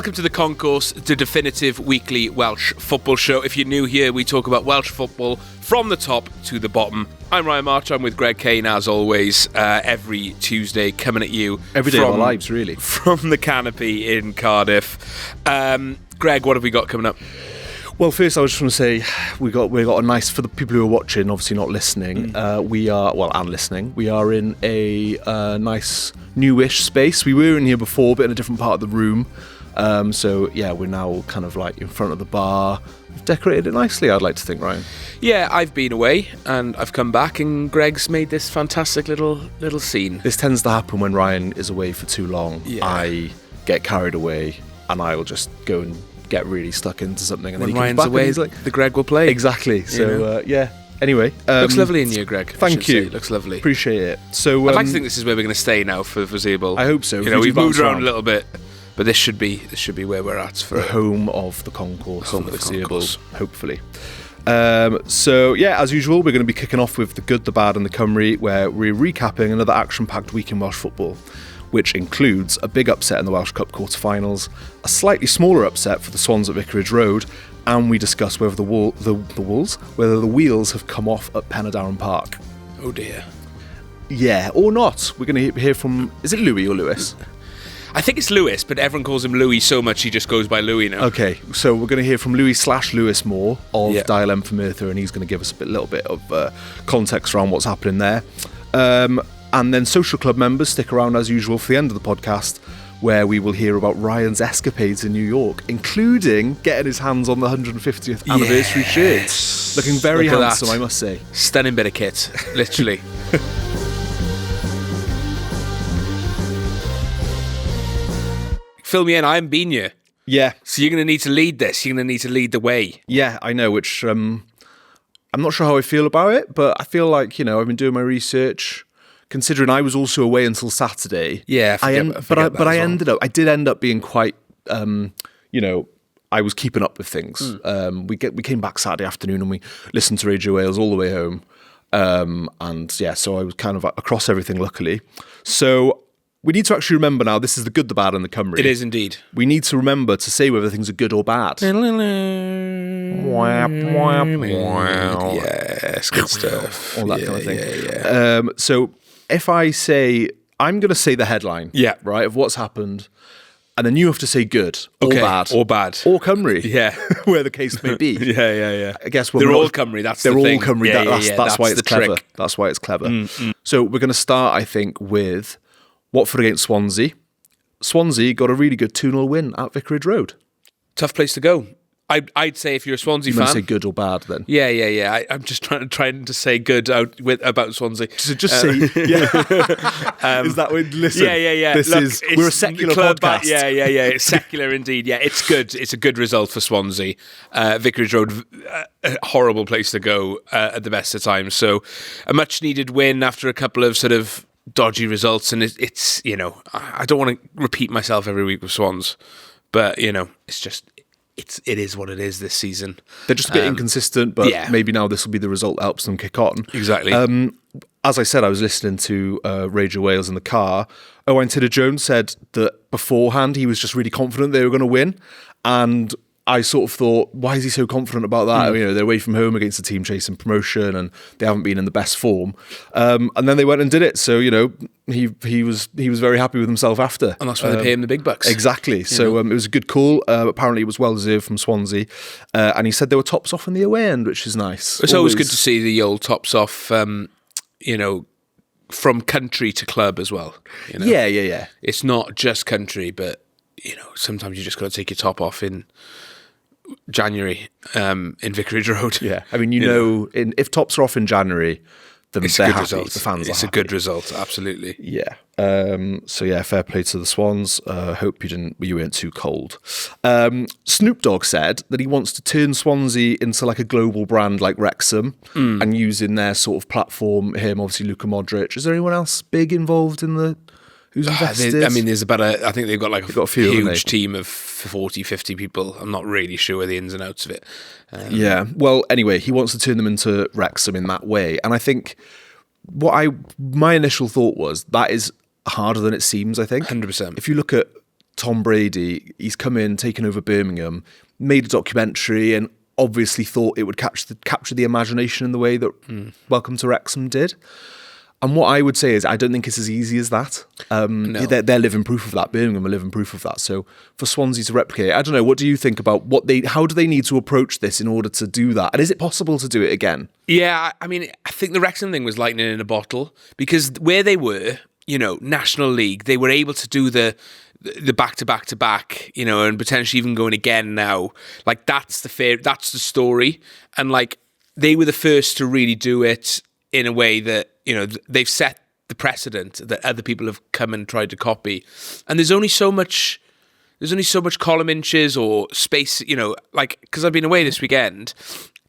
Welcome to the Concourse, the definitive weekly Welsh football show. If you're new here, we talk about Welsh football from the top to the bottom. I'm Ryan March, I'm with Greg Kane, as always, every Tuesday, coming at you. Every day of our lives, really. From the canopy in Cardiff. Greg, what have we got coming up? Well, first I was just want to say we got a nice, for the people who are watching, obviously not listening, we are in a nice newish space. We were in here before, but in a different part of the room. So yeah, we're now kind of like in front of the bar. We've decorated it nicely, I'd like to think, Ryan. Yeah, I've been away and I've come back and Greg's made this fantastic little scene. This tends to happen when Ryan is away for too long. Yeah. I get carried away and I will just go and get really stuck into something, and when then he Ryan's comes back away, and he's like, the Greg will play. Exactly. So yeah. Anyway, looks lovely in you, Greg. Thank you. Looks lovely. Appreciate it. So I'd like to think this is where we're going to stay now for the foreseeable. I hope so. You know, we've moved around a little bit, but this should be where we're at for the home of the Concourse, of the foreseeable, hopefully. So yeah, as usual, we're going to be kicking off with the good, the bad, and the Cymru, where we're recapping another action-packed week in Welsh football, which includes a big upset in the Welsh Cup quarter-finals, a slightly smaller upset for the Swans at Vicarage Road, and we discuss whether the wheels have come off at Penydarren Park. Oh dear. Yeah, or not. We're going to hear from, is it Louis or Lewis? I think it's Lewis, but everyone calls him Louis so much he just goes by Louis now. Okay, so we're going to hear from Louis/Lewis Moore of Dial M for Merthyr, and he's going to give us a little bit of context around what's happening there. And then social club members stick around as usual for the end of the podcast, where we will hear about Ryan's escapades in New York, including getting his hands on the 150th anniversary shirt. Looking very handsome, I must say. Stunning bit of kit, literally. Fill me in, I haven't been here. Yeah. So you're going to need to lead this. You're going to need to lead the way. Yeah, I know, which I'm not sure how I feel about it, but I feel like, you know, I've been doing my research. Considering I was also away until Saturday, I did end up being quite, you know, I was keeping up with things. We came back Saturday afternoon and we listened to Radio Wales all the way home, and yeah, so I was kind of across everything. Luckily, so we need to actually remember now. This is the good, the bad, and the Cymru. It is indeed. We need to remember to say whether things are good or bad. Yes, good stuff. All that kind of thing. Yeah. So if I say, I'm going to say the headline, right, of what's happened, and then you have to say good or bad. Or bad. Or Cymru. Yeah. Where the case may be. Yeah. I guess they're all Cymru, that's the thing. They're all Cymru, that's why it's clever. Trick. That's why it's clever. So we're going to start, I think, with Watford against Swansea. Swansea got a really good 2-0 win at Vicarage Road. Tough place to go. I'd say if you're a Swansea fan, say good or bad then. Yeah. I'm just trying to say good about Swansea. So just say yeah. Is that when listen? Yeah. We're a secular podcast. Yeah. It's secular indeed. Yeah, it's good. It's a good result for Swansea. Vicarage Road, a horrible place to go at the best of times. So a much needed win after a couple of sort of dodgy results, and it's you know, I don't want to repeat myself every week with Swans, but you know, it's just. It is what it is this season. They're just a bit inconsistent, but maybe now this will be the result that helps them kick on. Exactly. As I said, I was listening to Radio Wales in the car. Owain Tudor-Jones said that beforehand he was just really confident they were going to win, and I sort of thought, why is he so confident about that? You know, they're away from home against a team chasing promotion and they haven't been in the best form. And then they went and did it. So, you know, he was very happy with himself after. And that's why they pay him the big bucks. Exactly. So it was a good call. Apparently it was well deserved from Swansea. And he said they were tops off in the away end, which is nice. It's always good to see the old tops off, you know, from country to club as well. You know? Yeah. It's not just country, but, you know, sometimes you just got to take your top off in January in Vicarage Road. Yeah, I mean, you know if tops are off in January, then it's they're a good happy. result. The fans it's are a good result, absolutely. Yeah. So yeah, fair play to the Swans. Hope you weren't too cold. Snoop Dogg said that he wants to turn Swansea into like a global brand like Wrexham, and using their sort of platform. Him, obviously, Luka Modric. Is there anyone else big involved in the? Who's invested? I mean, there's about I think they've got like a few, huge team of 40, 50 people. I'm not really sure the ins and outs of it. Yeah. Well, anyway, he wants to turn them into Wrexham in that way. And I think my initial thought was that is harder than it seems, I think. 100%. If you look at Tom Brady, he's come in, taken over Birmingham, made a documentary, and obviously thought it would capture the imagination in the way that Welcome to Wrexham did. And what I would say is I don't think it's as easy as that. No. They're living proof of that. Birmingham are living proof of that. So for Swansea to replicate, I don't know, what do you think about how do they need to approach this in order to do that? And is it possible to do it again? Yeah, I mean, I think the Wrexham thing was lightning in a bottle, because where they were, National League, they were able to do the back-to-back-to-back, and potentially even going again now. Like, that's the story. And, like, they were the first to really do it in a way that, they've set the precedent that other people have come and tried to copy. And there's only so much column inches or space, because I've been away this weekend.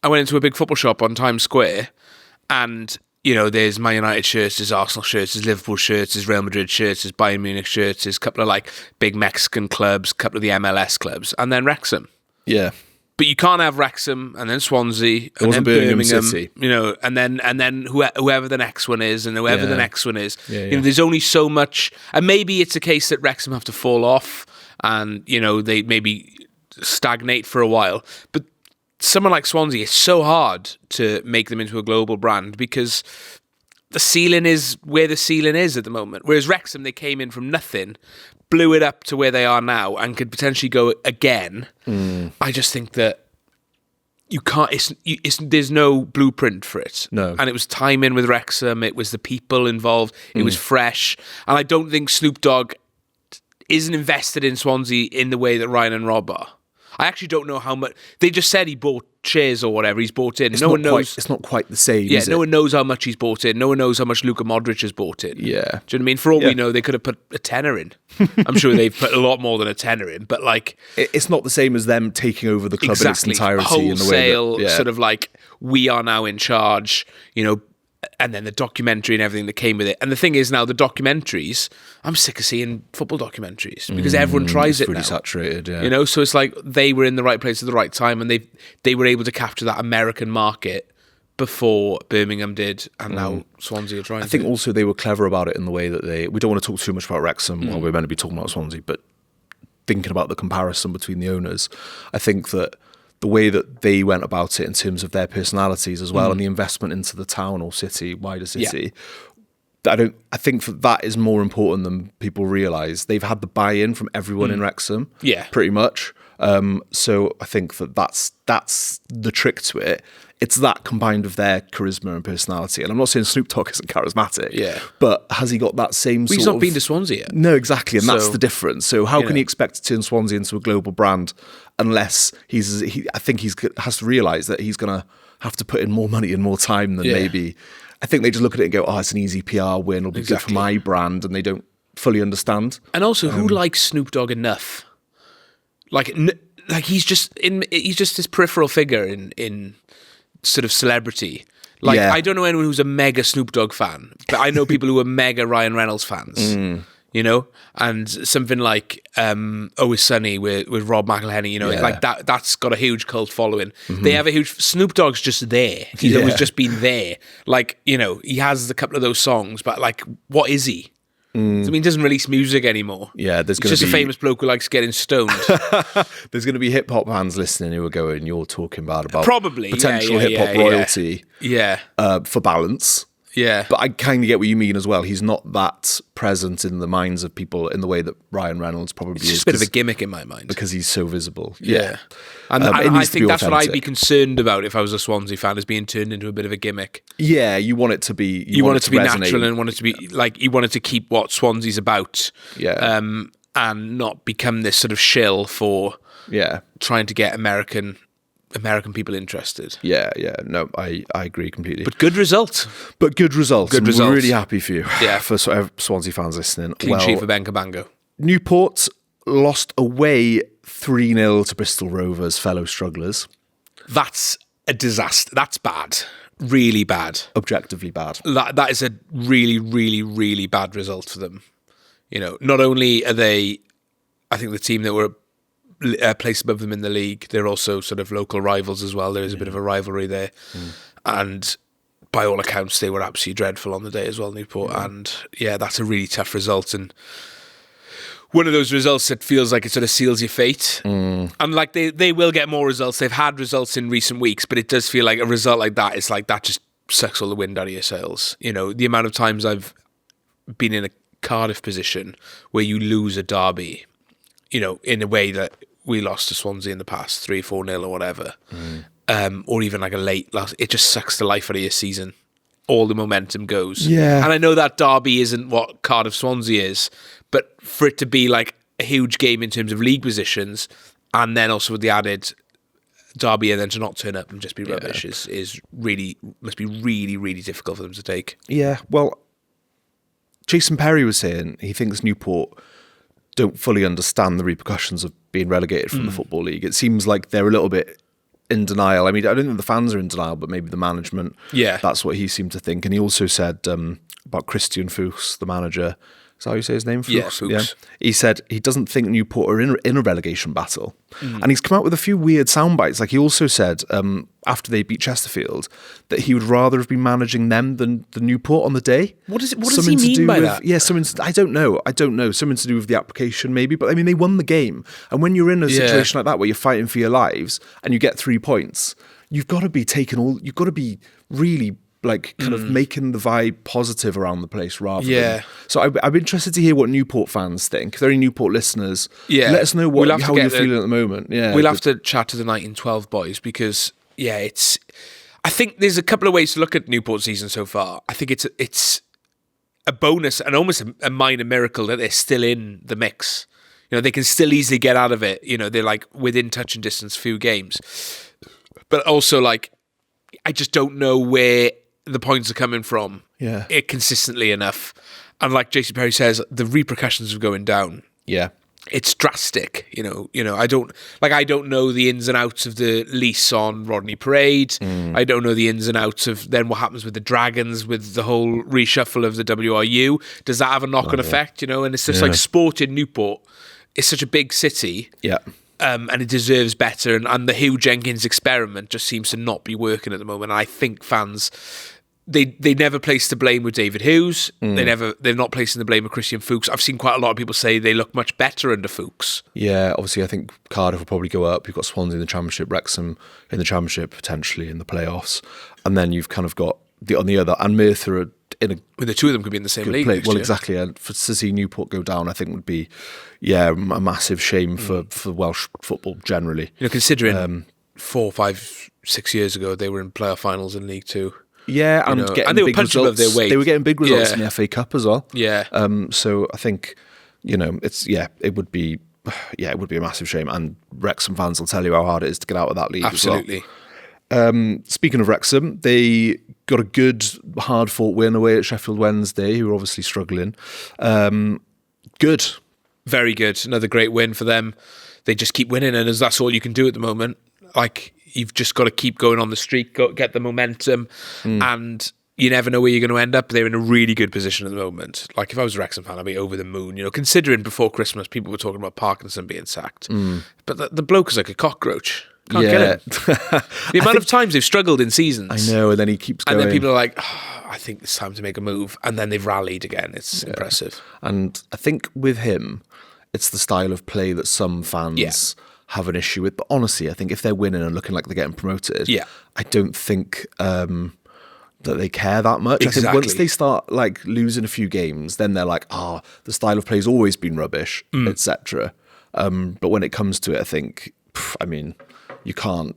I went into a big football shop on Times Square, and there's Man United shirts, there's Arsenal shirts, there's Liverpool shirts, there's Real Madrid shirts, there's Bayern Munich shirts, there's a couple of like big Mexican clubs, a couple of the MLS clubs, and then Wrexham. Yeah. But you can't have Wrexham and then Swansea and then Birmingham, City. and then whoever the next one is and whoever the next one is. Yeah. There's only so much, and maybe it's a case that Wrexham have to fall off and they maybe stagnate for a while. But someone like Swansea, it's so hard to make them into a global brand because the ceiling is where the ceiling is at the moment. Whereas Wrexham, they came in from nothing, blew it up to where they are now, and could potentially go again. I just think that you can't. There's no blueprint for it. No, and it was timing with Wrexham. It was the people involved. It was fresh, and I don't think Snoop Dogg isn't invested in Swansea in the way that Ryan and Rob are. I actually don't know how much. They just said he bought shares or whatever. He's bought in. No one knows. It's not quite the same. Yeah, no one knows how much he's bought in. No one knows how much Luka Modric has bought in. Yeah. Do you know what I mean? For all we know, they could have put a tenner in. I'm sure they've put a lot more than a tenner in. But like, it's not the same as them taking over the club in its entirety. Wholesale, in the way that, sort of like, we are now in charge. And then the documentary and everything that came with it. And the thing is now, the documentaries, I'm sick of seeing football documentaries because everyone tries it now. It's pretty saturated, yeah. So it's like they were in the right place at the right time, and they were able to capture that American market before Birmingham did, and now Swansea are trying to. I think also they were clever about it in the way that we don't want to talk too much about Wrexham while we're meant to be talking about Swansea, but thinking about the comparison between the owners, I think that the way that they went about it in terms of their personalities as well and the investment into the town or city, wider city, I think that is more important than people realise. They've had the buy-in from everyone in Wrexham, pretty much. So I think that's the trick to it. It's that combined with their charisma and personality. And I'm not saying Snoop Dogg isn't charismatic, but has he got that same sort of... He's not been to Swansea yet. No, exactly, and that's the difference. So how can he expect to turn Swansea into a global brand unless I think he has to realise that he's going to have to put in more money and more time than maybe... I think they just look at it and go, oh, it's an easy PR win, it'll be good for my brand, and they don't fully understand. And also, who likes Snoop Dogg enough? Like he's just this peripheral figure in sort of celebrity. Like, I don't know anyone who's a mega Snoop Dogg fan, but I know people who are mega Ryan Reynolds fans. And something like Always Sunny with Rob McElhenney, like that's got a huge cult following. They have a huge... Snoop Dogg's just there. He's always just been there. Like, he has a couple of those songs, but like, what is he? I mean, he doesn't release music anymore. Yeah, he's just a famous bloke who likes getting stoned. There's going to be hip hop fans listening who are going, "You're talking bad about probably potential hip hop royalty, for balance." Yeah, but I kind of get what you mean as well. He's not that present in the minds of people in the way that Ryan Reynolds probably is. It's just a bit of a gimmick in my mind because he's so visible. Yeah. And I think that's what I'd be concerned about if I was a Swansea fan, is being turned into a bit of a gimmick. Yeah, you want it to be... You want it to be natural, and want it to be like, you want it to keep what Swansea's about. Yeah. And not become this sort of shill for trying to get American people interested. Yeah. No, I agree completely. But good result. We're really happy for you. Yeah. For Swansea fans listening. Clean sheet for Ben Cabango. Newport lost away 3-0 to Bristol Rovers, fellow strugglers. That's a disaster. That's bad. Really bad. Objectively bad. That is a really, really, really bad result for them. Not only are they, I think, the team that were placed above them in the league, they're also sort of local rivals as well. There is a bit of a rivalry there. And by all accounts, they were absolutely dreadful on the day as well, Newport. And that's a really tough result. And one of those results that feels like it sort of seals your fate. And like they will get more results. They've had results in recent weeks, but it does feel like a result like that is like that just sucks all the wind out of your sails. You know, the amount of times I've been in a Cardiff position where you lose a derby, you know, in a way that we lost to Swansea in the past, 3-4-0 or whatever, or even like a late loss. It just sucks the life out of your season. All the momentum goes. Yeah. And I know that derby isn't what Cardiff Swansea is, but for it to be like a huge game in terms of league positions, and then also with the added derby and then to not turn up and just be rubbish is really, must be really, really difficult for them to take. Yeah, well, Jason Perry was saying he thinks Newport don't fully understand the repercussions of being relegated from the Football League. It seems like they're a little bit in denial. I mean, I don't think the fans are in denial, but maybe the management. Yeah. That's what he seemed to think. And he also said about Christian Fuchs, the manager. Is that how you say his name? Fuchs? Yeah, Fuchs. Yeah. He said he doesn't think Newport are in a relegation battle. And he's come out with a few weird sound bites. Like he also said after they beat Chesterfield that he would rather have been managing them than the Newport on the day. What does he mean by that? Yeah, I don't know. Something to do with the application maybe. But I mean, they won the game. And when you're in a situation like that where you're fighting for your lives and you get 3 points, you've got to be really like kind of making the vibe positive around the place rather than... So I'm interested to hear what Newport fans think. If there are any Newport listeners, let us know how you're feeling at the moment. Yeah, we'll have to chat to the 1912 boys because, I think there's a couple of ways to look at Newport's season so far. I think it's a bonus and almost a minor miracle that they're still in the mix. You know, they can still easily get out of it. You know, they're like within touch and distance few games. But also like, I just don't know where the points are coming from consistently enough. And like Jason Perry says, the repercussions of going down. Yeah. It's drastic, you know. I don't know the ins and outs of the lease on Rodney Parade. I don't know the ins and outs of then what happens with the Dragons, with the whole reshuffle of the WRU. Does that have a knock-on effect, you know? And it's just like sport in Newport. It's such a big city. Yeah. And it deserves better. And the Hugh Jenkins experiment just seems to not be working at the moment. And I think fans, they never place the blame with David Hughes. They're not placing the blame with Christian Fuchs. I've seen quite a lot of people say they look much better under Fuchs. Yeah, obviously I think Cardiff will probably go up. You've got Swansea in the Championship, Wrexham in the Championship, potentially in the playoffs. And then you've kind of got, on the other, and Merthyr are in a... Well, the two of them could be in the same league. Well, exactly. And to see Newport go down, I think would be, a massive shame for Welsh football generally. You know, considering 4, 5, 6 years ago, they were in playoff finals in League Two. Yeah, and they were punching above their weight. They were getting big results in the FA Cup as well. Yeah. So I think, it would be a massive shame. And Wrexham fans will tell you how hard it is to get out of that league. Absolutely. As well. Speaking of Wrexham, they got a good, hard-fought win away at Sheffield Wednesday, who are obviously struggling. Good. Very good. Another great win for them. They just keep winning, and that's all you can do at the moment. Like, you've just got to keep going on the streak, get the momentum, and you never know where you're going to end up. They're in a really good position at the moment. Like, if I was a Wrexham fan, I'd be over the moon. You know, considering before Christmas, people were talking about Parkinson being sacked. But the bloke is like a cockroach. Can't get him. The amount of times they've struggled in seasons. I know, and then he keeps going. And then people are like, I think it's time to make a move. And then they've rallied again. It's impressive. And I think with him, it's the style of play that some fans have an issue with. But honestly, I think if they're winning and looking like they're getting promoted, I don't think that they care that much. Exactly. I think once they start like losing a few games, then they're like, the style of play's always been rubbish, etc. But when it comes to it, I think, you can't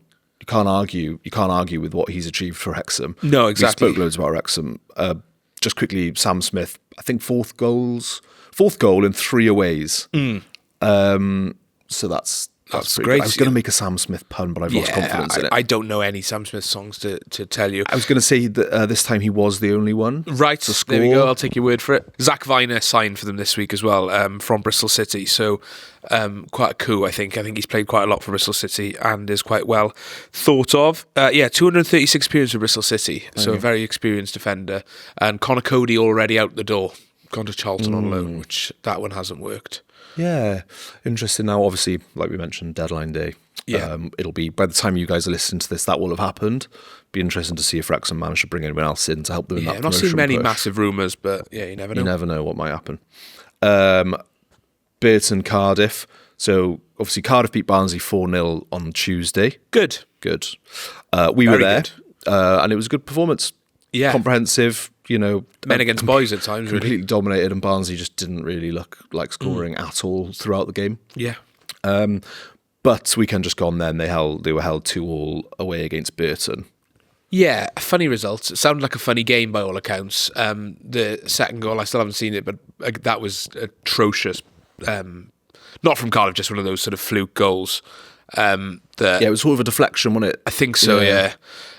argue with what he's achieved for Wrexham. No, exactly. We spoke loads about Wrexham. Just quickly, Sam Smith, I think fourth goal in 3 aways. So that's great. I was going to make a Sam Smith pun, but I've lost confidence in it. I don't know any Sam Smith songs to tell you. I was going to say that this time he was the only one. Right, to score. There we go. I'll take your word for it. Zach Viner signed for them this week as well, from Bristol City. So quite a coup, I think. I think he's played quite a lot for Bristol City and is quite well thought of. 236 appearances for Bristol City. So a very experienced defender. And Connor Cody already out the door. Gone to Charlton on loan, which that one hasn't worked. Yeah, interesting. Now, obviously, like we mentioned, deadline day. Yeah, it'll be, by the time you guys are listening to this, that will have happened. Be interesting to see if Wrexham manage to bring anyone else in to help them in that promotion I've not seen many push. massive rumours, but you never know. You never know what might happen. Burton, Cardiff. So obviously Cardiff beat Barnsley 4-0 on Tuesday. Good. We were there, and it was a good performance. Yeah. Comprehensive, men against boys at times, completely really. dominated, and Barnsley just didn't really look like scoring at all throughout the game. Yeah. But weekend just gone then, they were held 2-2 away against Burton. Yeah, a funny result. It sounded like a funny game by all accounts. The second goal, I still haven't seen it, but that was atrocious. Not from Cardiff, just one of those sort of fluke goals. It was sort of a deflection, wasn't it? I think so, yeah.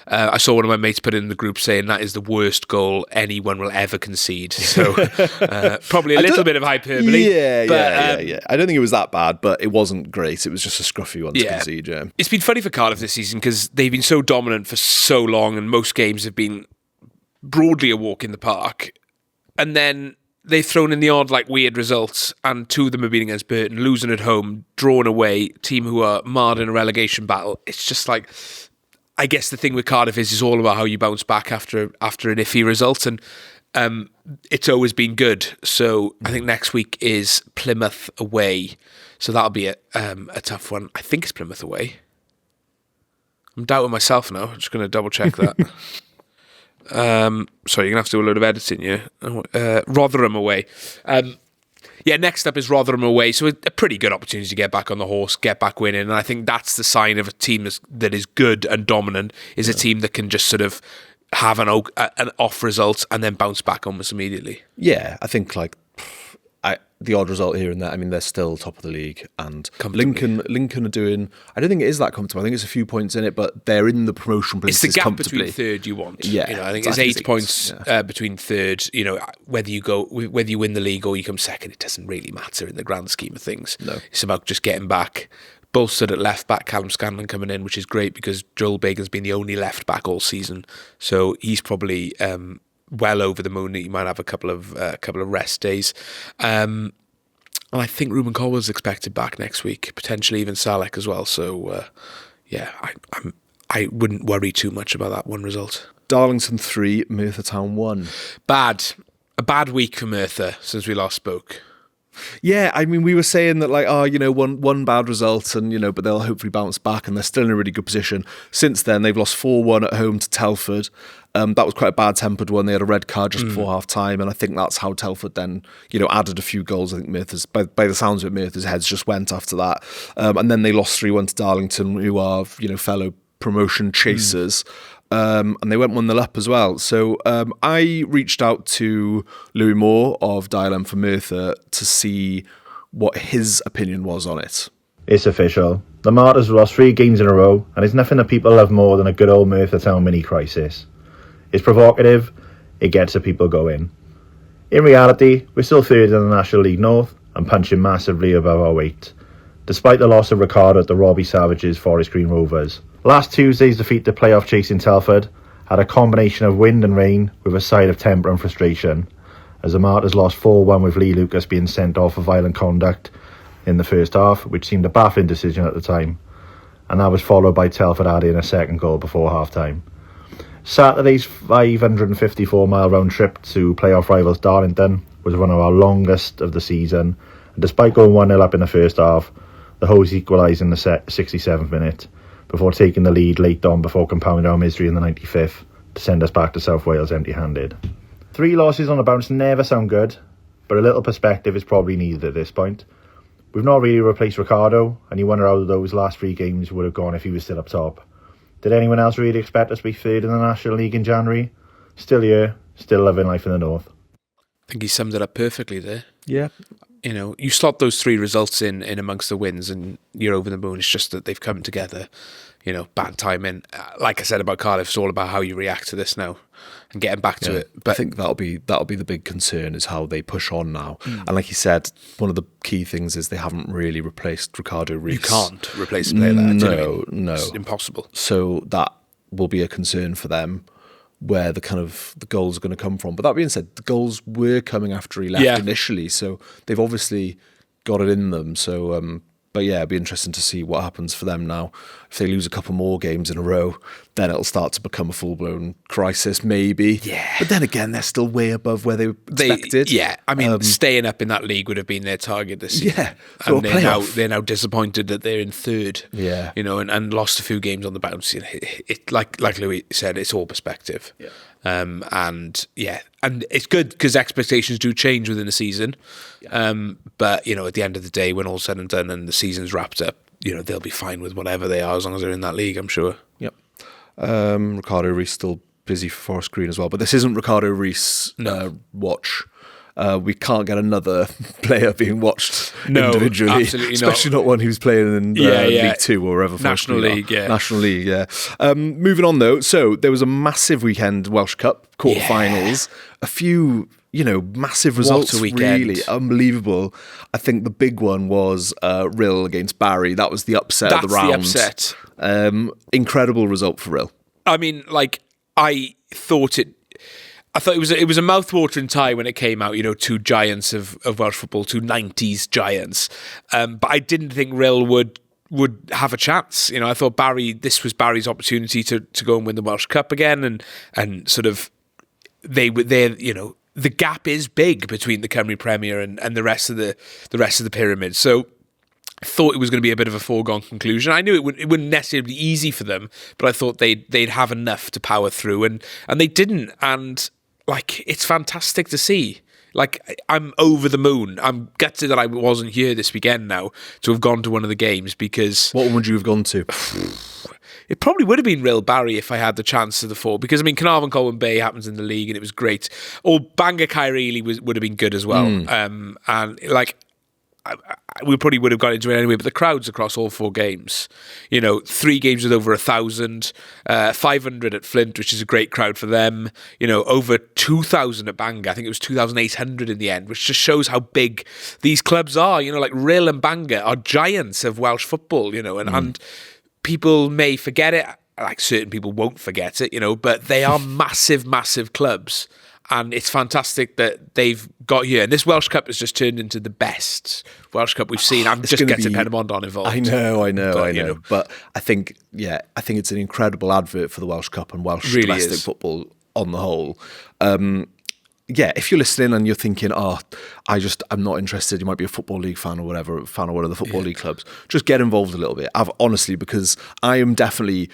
I saw one of my mates put in the group saying that is the worst goal anyone will ever concede. So probably a little bit of hyperbole. Yeah. I don't think it was that bad, but it wasn't great. It was just a scruffy one to concede, yeah. It's been funny for Cardiff this season because they've been so dominant for so long, and most games have been broadly a walk in the park. And then they've thrown in the odd, weird results, and 2 of them have been against Burton, losing at home, drawn away, team who are marred in a relegation battle. It's just I guess the thing with Cardiff is all about how you bounce back after an iffy result, and it's always been good. So I think next week is Plymouth away, so that'll be a tough one. I think it's Plymouth away. I'm doubting myself now. I'm just going to double check that. Sorry, you're going to have to do a load of editing, yeah? Rotherham away. Next up is Rotherham away, so a pretty good opportunity to get back on the horse, get back winning, and I think that's the sign of a team that is good and dominant, is a team that can just sort of have an off result and then bounce back almost immediately. Yeah, I think the odd result here and there. I mean, they're still top of the league, and Lincoln are doing. I don't think it is that comfortable. I think it's a few points in it, but they're in the promotion places. It's the gap comfortably. between third you want. Yeah, I think it's 8 points between third. Whether you win the league or you come second, it doesn't really matter in the grand scheme of things. No, it's about just getting back. Bolstered at left back, Callum Scanlon coming in, which is great because Joel Bagan's been the only left back all season, so he's probably well over the moon that you might have a couple of rest days. And I think Ruben Colwell's expected back next week, potentially even Salek as well. So, I wouldn't worry too much about that one result. Darlington 3, Merthyr Town 1. A bad week for Merthyr since we last spoke. Yeah, I mean, we were saying that one bad result, and but they'll hopefully bounce back, and they're still in a really good position. Since then, they've lost 4-1 at home to Telford. That was quite a bad-tempered one. They had a red card just before half-time, and I think that's how Telford then, added a few goals. I think Merthyr's, by the sounds of it, Merthyr's heads just went after that. And then they lost 3-1 to Darlington, who are, fellow promotion chasers. And they went 1-0 up as well. So I reached out to Louis Moore of Dial M for Merthyr to see what his opinion was on it. It's official. The Martyrs have lost 3 games in a row, and it's nothing that people love more than a good old Merthyr Town mini-crisis. It's provocative, it gets the people going. In reality, we're still third in the National League North and punching massively above our weight, despite the loss of Ricardo at the Robbie Savage's Forest Green Rovers. Last Tuesday's defeat to playoff chasing Telford had a combination of wind and rain with a side of temper and frustration, as the Martyrs lost 4-1 with Lee Lucas being sent off for violent conduct in the first half, which seemed a baffling decision at the time, and that was followed by Telford adding a second goal before half-time. Saturday's 554-mile round trip to playoff rivals Darlington was one of our longest of the season, and despite going 1-0 up in the first half, the Hose equalised in the 67th minute, before taking the lead late on before compounding our misery in the 95th to send us back to South Wales empty-handed. 3 losses on a bounce never sound good, but a little perspective is probably needed at this point. We've not really replaced Ricardo, and you wonder how those last 3 games would have gone if he was still up top. Did anyone else really expect us to be third in the National League in January? Still here, still living life in the north. I think he summed it up perfectly there. Yeah. You slot those 3 results in amongst the wins and you're over the moon. It's just that they've come together, bad timing. Like I said about Cardiff, it's all about how you react to this now and getting back to it. But I think that'll be the big concern, is how they push on now. And like you said, one of the key things is they haven't really replaced Ricardo Rees. You can't replace a player like that. No. It's impossible. So that will be a concern for them, where the goals are going to come from. But that being said, the goals were coming after he left initially, so they've obviously got it in them. So yeah, it'd be interesting to see what happens for them now. If they lose a couple more games in a row, then it'll start to become a full-blown crisis, maybe. Yeah. But then again, they're still way above where they expected. I mean, staying up in that league would have been their target this season. Yeah. And they're now disappointed that they're in third. Yeah. You know, and lost a few games on the bounce. You know, it like Louis said, it's all perspective. Yeah. And it's good because expectations do change within a season. Yeah. But you know, at the end of the day, when all's said and done and the season's wrapped up, you know, they'll be fine with whatever they are as long as they're in that league, I'm sure. Yep. Ricardo Reis still busy for Forest Green as well, but this isn't Ricardo Reis watch. We can't get another player being watched individually, especially not one who's playing in League 2 or wherever. National League, yeah. Moving on though, so there was a massive weekend Welsh Cup quarterfinals. A few, massive results. What a weekend. Really unbelievable. I think the big one was Rill against Barry. That was the upset of the round. That's the upset. Incredible result for Rill. I mean, I thought it was a mouth-watering tie when it came out, two giants of Welsh football, two 90s giants. But I didn't think Rill would have a chance. I thought this was Barry's opportunity to go and win the Welsh Cup again, and sort of the gap is big between the Cymru Premier and the rest of the pyramid. So I thought it was going to be a bit of a foregone conclusion. I knew it wouldn't necessarily be easy for them, but I thought they'd have enough to power through, and they didn't. And it's fantastic to see. I'm over the moon. I'm gutted that I wasn't here this weekend now to have gone to one of the games, because what one would you have gone to? It probably would have been Rill Barry if I had the chance of the four, because Carnarvon Colwyn Bay happens in the league and it was great. Or Bangor Caerphilly would have been good as well. We probably would have got into it anyway, but the crowds across all four games, 3 games with over 1,000, 500 at Flint, which is a great crowd for them, over 2,000 at Bangor. I think it was 2,800 in the end, which just shows how big these clubs are. Rill and Bangor are giants of Welsh football, and people may forget it, certain people won't forget it, but they are massive, massive clubs. And it's fantastic that they've got here. And this Welsh Cup has just turned into the best Welsh Cup we've seen. I'm just getting Penamondon involved. I know. But I think it's an incredible advert for the Welsh Cup and Welsh domestic football on the whole. If you're listening and you're thinking, I'm not interested, you might be a Football League fan or whatever, fan of one of the Football League clubs, just get involved a little bit. Honestly, because I am definitely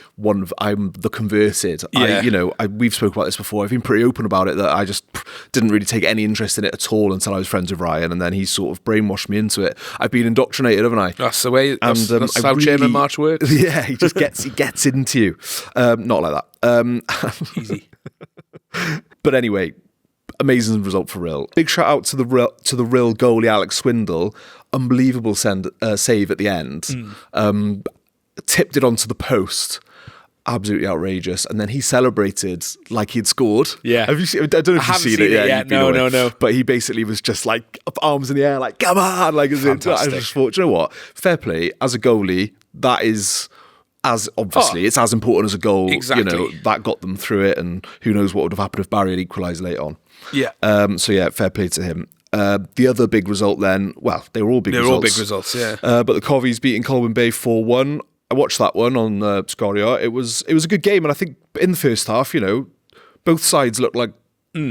I'm the converted. We've spoken about this before. I've been pretty open about it, that I just didn't really take any interest in it at all until I was friends with Ryan, and then he sort of brainwashed me into it. I've been indoctrinated, haven't I? That's the way, that's how Chairman March works. Yeah, he gets into you. Not like that. Easy. But anyway, amazing result for Rill. Big shout out to the Rill goalie Alex Swindle. Unbelievable save at the end. Tipped it onto the post. Absolutely outrageous. And then he celebrated like he'd scored. Yeah. Have you seen? I don't know if you've seen it yet. No. But he basically was just up arms in the air, come on! I just thought, you know what? Fair play. As a goalie, that is, as obviously it's as important as a goal. Exactly. That got them through it, and who knows what would have happened if Barry had equalised late on. Yeah. Fair play to him. The other big result then, they were all big results. They were all big results, yeah. But the Covies beating Colwyn Bay 4-1. I watched that one on Scoria. It was a good game, and I think in the first half, both sides looked like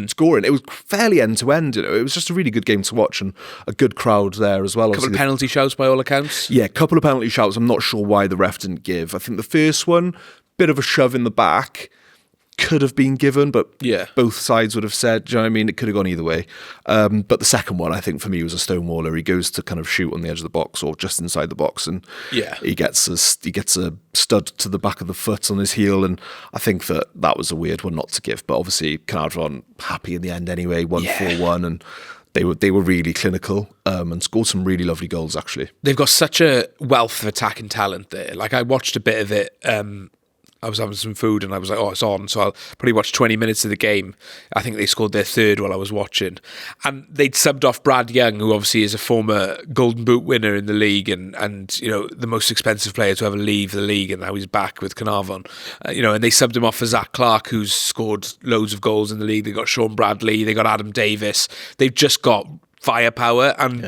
scoring. It was fairly end-to-end, It was just a really good game to watch, and a good crowd there as well. A couple of penalty shouts by all accounts. Yeah, a couple of penalty shouts. I'm not sure why the ref didn't give. I think the first one, bit of a shove in the back, could have been given, but both sides would have said, do you know what I mean? It could have gone either way. But the second one, I think for me, was a stonewaller. He goes to kind of shoot on the edge of the box or just inside the box, and he gets a stud to the back of the foot on his heel, and I think that was a weird one not to give. But obviously, Carnarvon happy in the end anyway, 1-4-1, and they were really clinical and scored some really lovely goals. Actually, they've got such a wealth of attacking talent there. I watched a bit of it. I was having some food and I was like, it's on. So I'll probably watch 20 minutes of the game. I think they scored their third while I was watching. And they'd subbed off Brad Young, who obviously is a former Golden Boot winner in the league and the most expensive player to ever leave the league, and now he's back with Carnarvon. And they subbed him off for Zach Clark, who's scored loads of goals in the league. They got Sean Bradley, they got Adam Davis. They've just got firepower, and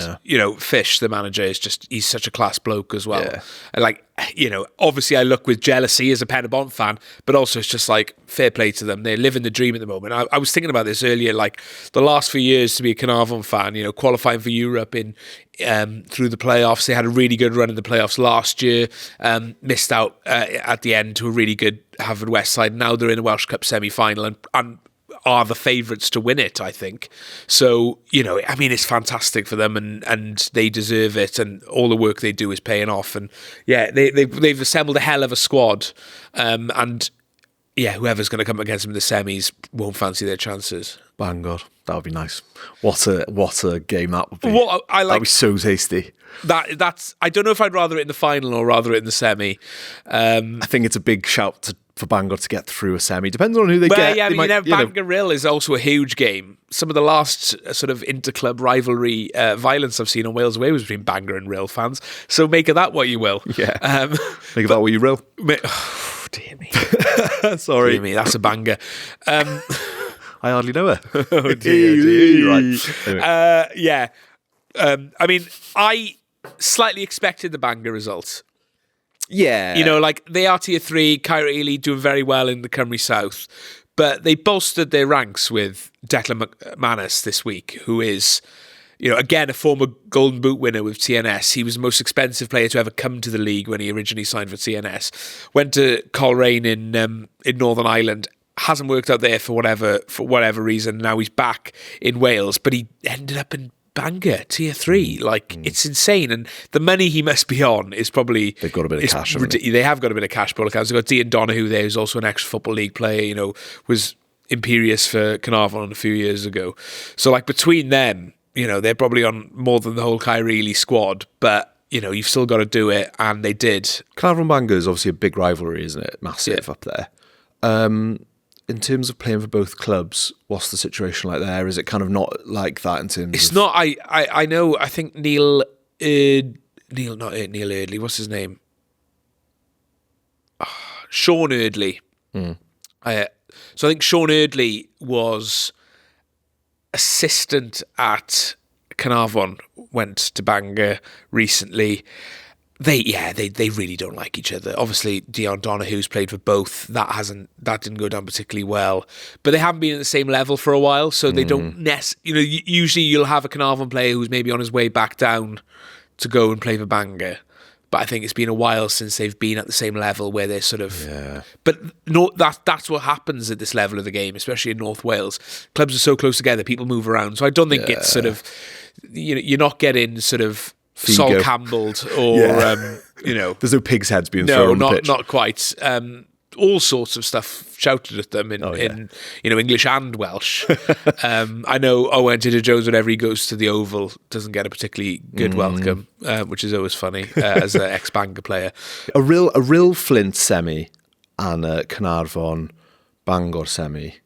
Fish, the manager, he's such a class bloke as well. And like, obviously I look with jealousy as a Penybont fan, but also it's just like fair play to them. They're living the dream at the moment. I was thinking about this earlier, like the last few years to be a Carnarvon fan, qualifying for Europe in through the playoffs. They had a really good run in the playoffs last year, missed out at the end to a really good Haverford side. Now they're in a Welsh Cup semi-final and are the favourites to win it, I think. So, it's fantastic for them, and they deserve it, and all the work they do is paying off. And they've assembled a hell of a squad, and whoever's going to come against them in the semis won't fancy their chances. Bangor, that would be nice. What a game that would be. That'd be so tasty. That's. I don't know if I'd rather it in the final or rather it in the semi. I think it's a big shout for Bangor to get through a semi. Depends on who they get. Yeah, Bangor Rill is also a huge game. Some of the last sort of inter-club rivalry violence I've seen on Wales Away was between Bangor and Rill fans. So make of that what you will. Yeah. Make of that what you will. Oh, dear me. Sorry. Dear me, that's a banger. I hardly know her. Oh dear. Right. Anyway. I slightly expected the Bangor results. Yeah. They are tier 3, Cairo Ely doing very well in the Cymru South, but they bolstered their ranks with Declan McManus this week, who is, again, a former Golden Boot winner with TNS. He was the most expensive player to ever come to the league when he originally signed for TNS. Went to Coleraine in Northern Ireland. Hasn't worked out there for whatever reason. Now he's back in Wales, but he ended up in Bangor, tier 3. It's insane. And the money he must be on is probably... They've got a bit of cash. They have got a bit of cash per accounts. They've got Dean Donahue there, who's also an ex-Football League player, was imperious for Carnarvon a few years ago. So, between them, they're probably on more than the whole Cairo Ely squad, but, you've still got to do it, and they did. Carnarvon Bangor is obviously a big rivalry, isn't it? Massive up there. In terms of playing for both clubs, what's the situation like there? Is it kind of not like that in terms It's not. I know, I think Neil Eardley, what's his name? Sean Eardley. So I think Sean Eardley was assistant at Carnarvon, went to Bangor recently. They really don't like each other. Obviously, Dion Donahue's played for both. That didn't go down particularly well. But they haven't been at the same level for a while, so they don't usually you'll have a Carnarvon player who's maybe on his way back down to go and play for Bangor. But I think it's been a while since they've been at the same level where they're sort of... Yeah. But no, that's what happens at this level of the game, especially in North Wales. Clubs are so close together, people move around. So I don't think it's sort of... You're not getting sort of... Sol Campbelled or, There's no pig's heads being thrown on the pitch. No, not quite. All sorts of stuff shouted at them in English and Welsh. I know Owen Jones, whenever he goes to the Oval, doesn't get a particularly good welcome, which is always funny as an ex-Bangor player. A real Flint semi and a Carnarvon Bangor semi.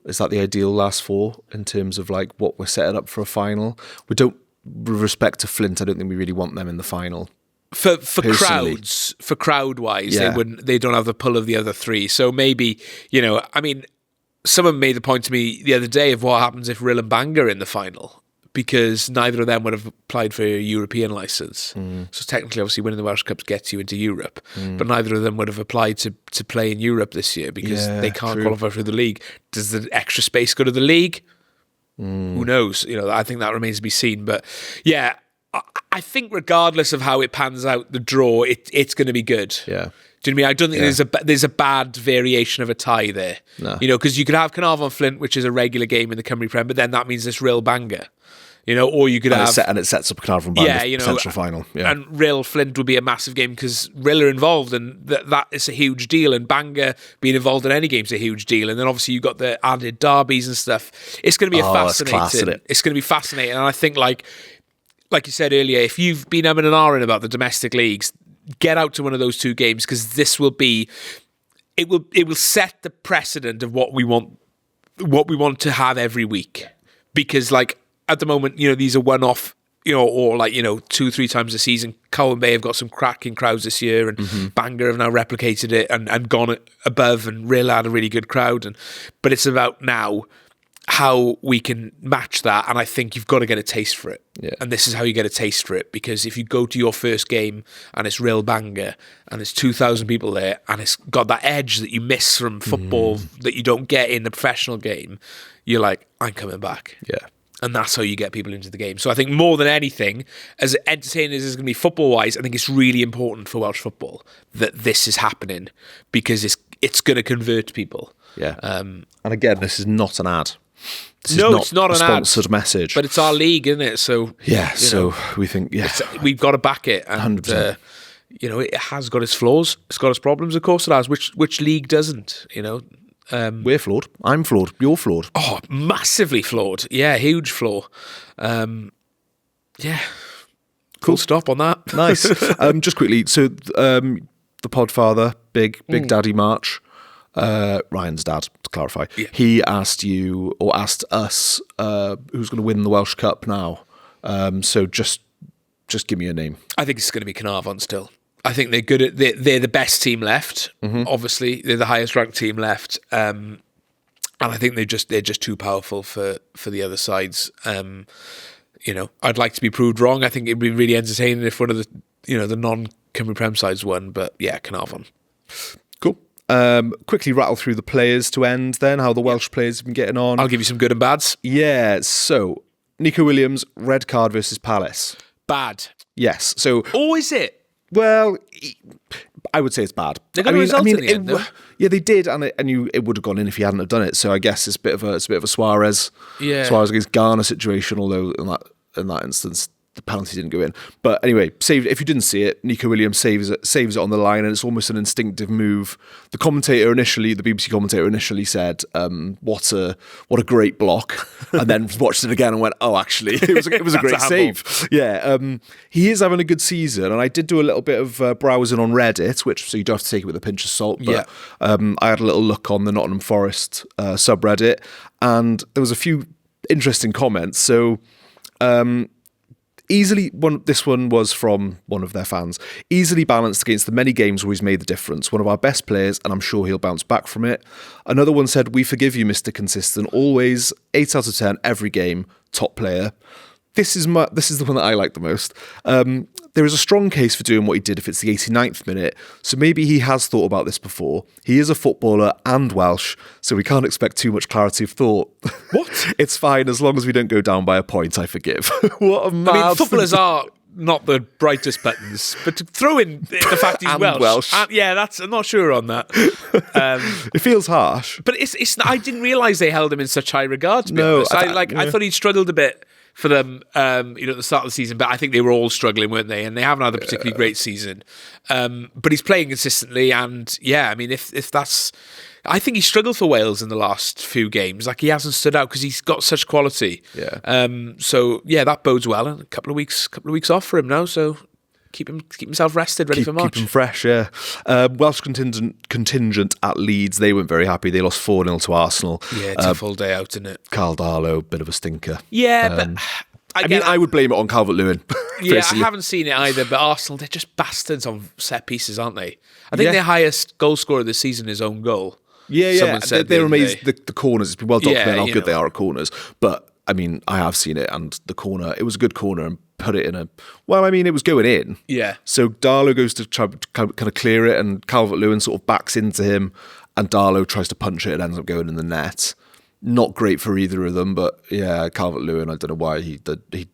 Is that the ideal last four in terms of what we're setting up for a final? We don't... With respect to Flint, I don't think we really want them in the final. For crowds, for crowd wise, they don't have the pull of the other three. So maybe, someone made the point to me the other day of what happens if Rill and Bangor are in the final, because neither of them would have applied for a European licence. So technically, obviously, winning the Welsh Cup gets you into Europe, but neither of them would have applied to play in Europe this year because they can't qualify for the league. Does the extra space go to the league? Who knows? I think that remains to be seen. But yeah, I think regardless of how it pans out, the draw, it's going to be good. Yeah. Do you know what I mean? I don't think there's a bad variation of a tie there. No. Because you could have Carnarvon Flint, which is a regular game in the Cymru Prem, but then that means this Rill Bangor. Or you could have... it sets up a Carnarvon Bangor potential final. Yeah. And Rill Flint would be a massive game because Rill are involved, and that is a huge deal. And Bangor being involved in any game is a huge deal. And then obviously you've got the added derbies and stuff. It's going to be fascinating. It's going to be fascinating. And I think, like you said earlier, if you've been umming and ahhing about the domestic leagues, get out to one of those two games, because this will be... It will set the precedent of what we want to have every week. Because, at the moment, these are one-off, or 2-3 times a season. Cowan Bay have got some cracking crowds this year, and Bangor have now replicated it and gone above, and Rill had a really good crowd. But it's about now, how we can match that, and I think you've got to get a taste for it. Yeah. And this is how you get a taste for it, because if you go to your first game and it's real banger and there's 2,000 people there and it's got that edge that you miss from football that you don't get in the professional game, you're like, I'm coming back. Yeah. And that's how you get people into the game. So I think more than anything, as entertaining as it's going to be football-wise, I think it's really important for Welsh football that this is happening, because it's going to convert people. Yeah. And again, this is not an ad. This it's not a an sponsored message. But it's our league, isn't it? So yeah, so we think, we've got to back it. And, 100%. It has got its flaws. It's got its problems, of course it has. Which league doesn't, We're flawed. I'm flawed. You're flawed. Oh, massively flawed. Yeah, huge flaw. Yeah. Cool stop on that. Nice. Just quickly, so the Podfather, Big Daddy March, Ryan's dad, to clarify, he asked you, or asked us, who's going to win the Welsh Cup now. So just give me a name. I think it's going to be Carnarvon still. I think they're good at. They're the best team left. Obviously, they're the highest ranked team left, and I think they're just too powerful for the other sides. I'd like to be proved wrong. I think it'd be really entertaining if one of the non-Cymru Prem sides won. But yeah, Carnarvon. Cool. Quickly rattle through the players to end. Then how the Welsh players have been getting on. I'll give you some good and bads. Yeah. So Nico Williams, red card versus Palace. Bad. Yes. So. Or is it? Well, I would say it's bad. They got a result in the end, though. Yeah, they did, and it would have gone in if he hadn't have done it. So I guess it's a bit of a Suarez against Ghana situation. Although in that instance, the penalty didn't go in. But anyway, if you didn't see it, Nico Williams saves it on the line, and it's almost an instinctive move. The BBC commentator initially said, "What a great block," and then watched it again and went, "Oh, actually, it was a great save." Yeah, he is having a good season, and I did do a little bit of browsing on Reddit, so you do have to take it with a pinch of salt. But I had a little look on the Nottingham Forest subreddit, and there was a few interesting comments. So. This one was from one of their fans. Easily balanced against the many games where he's made the difference. One of our best players, and I'm sure he'll bounce back from it. Another one said, "We forgive you, Mr. Consistent. Always 8 out of 10 every game. Top player." This is the one that I like the most. There is a strong case for doing what he did if it's the 89th minute, so maybe he has thought about this before. He is a footballer and Welsh, so we can't expect too much clarity of thought. What? It's fine, as long as we don't go down by a point, I forgive. What a mad footballers are not the brightest buttons, but to throw in the fact he's Welsh. I'm not sure on that. It feels harsh. But it's I didn't realise they held him in such high regard, to be honest. I thought he'd struggled a bit for them, at the start of the season, but I think they were all struggling, weren't they? And they haven't had a particularly great season. But he's playing consistently, and if that's, I think he struggled for Wales in the last few games. Like, he hasn't stood out because he's got such quality. Yeah. That bodes well. And a couple of weeks off for him now, so keep himself rested, ready for March. Keep him fresh, yeah. Welsh contingent at Leeds, they weren't very happy. They lost 4-0 to Arsenal. Yeah, it's a full day out, isn't it? Carl Darlow, bit of a stinker. Yeah, but I would blame it on Calvert-Lewin. Yeah, I haven't seen it either, but Arsenal, they're just bastards on set pieces, aren't they? I think their highest goal scorer this season is own goal. Yeah. They're amazing. The corners, it's been well documented how good they are at corners. But, I have seen it, and the corner, it was a good corner, and put it in it was going in. Yeah. So Darlow goes to try kind of clear it, and Calvert-Lewin sort of backs into him, and Darlow tries to punch it and ends up going in the net. Not great for either of them, but yeah, Calvert-Lewin, I don't know why he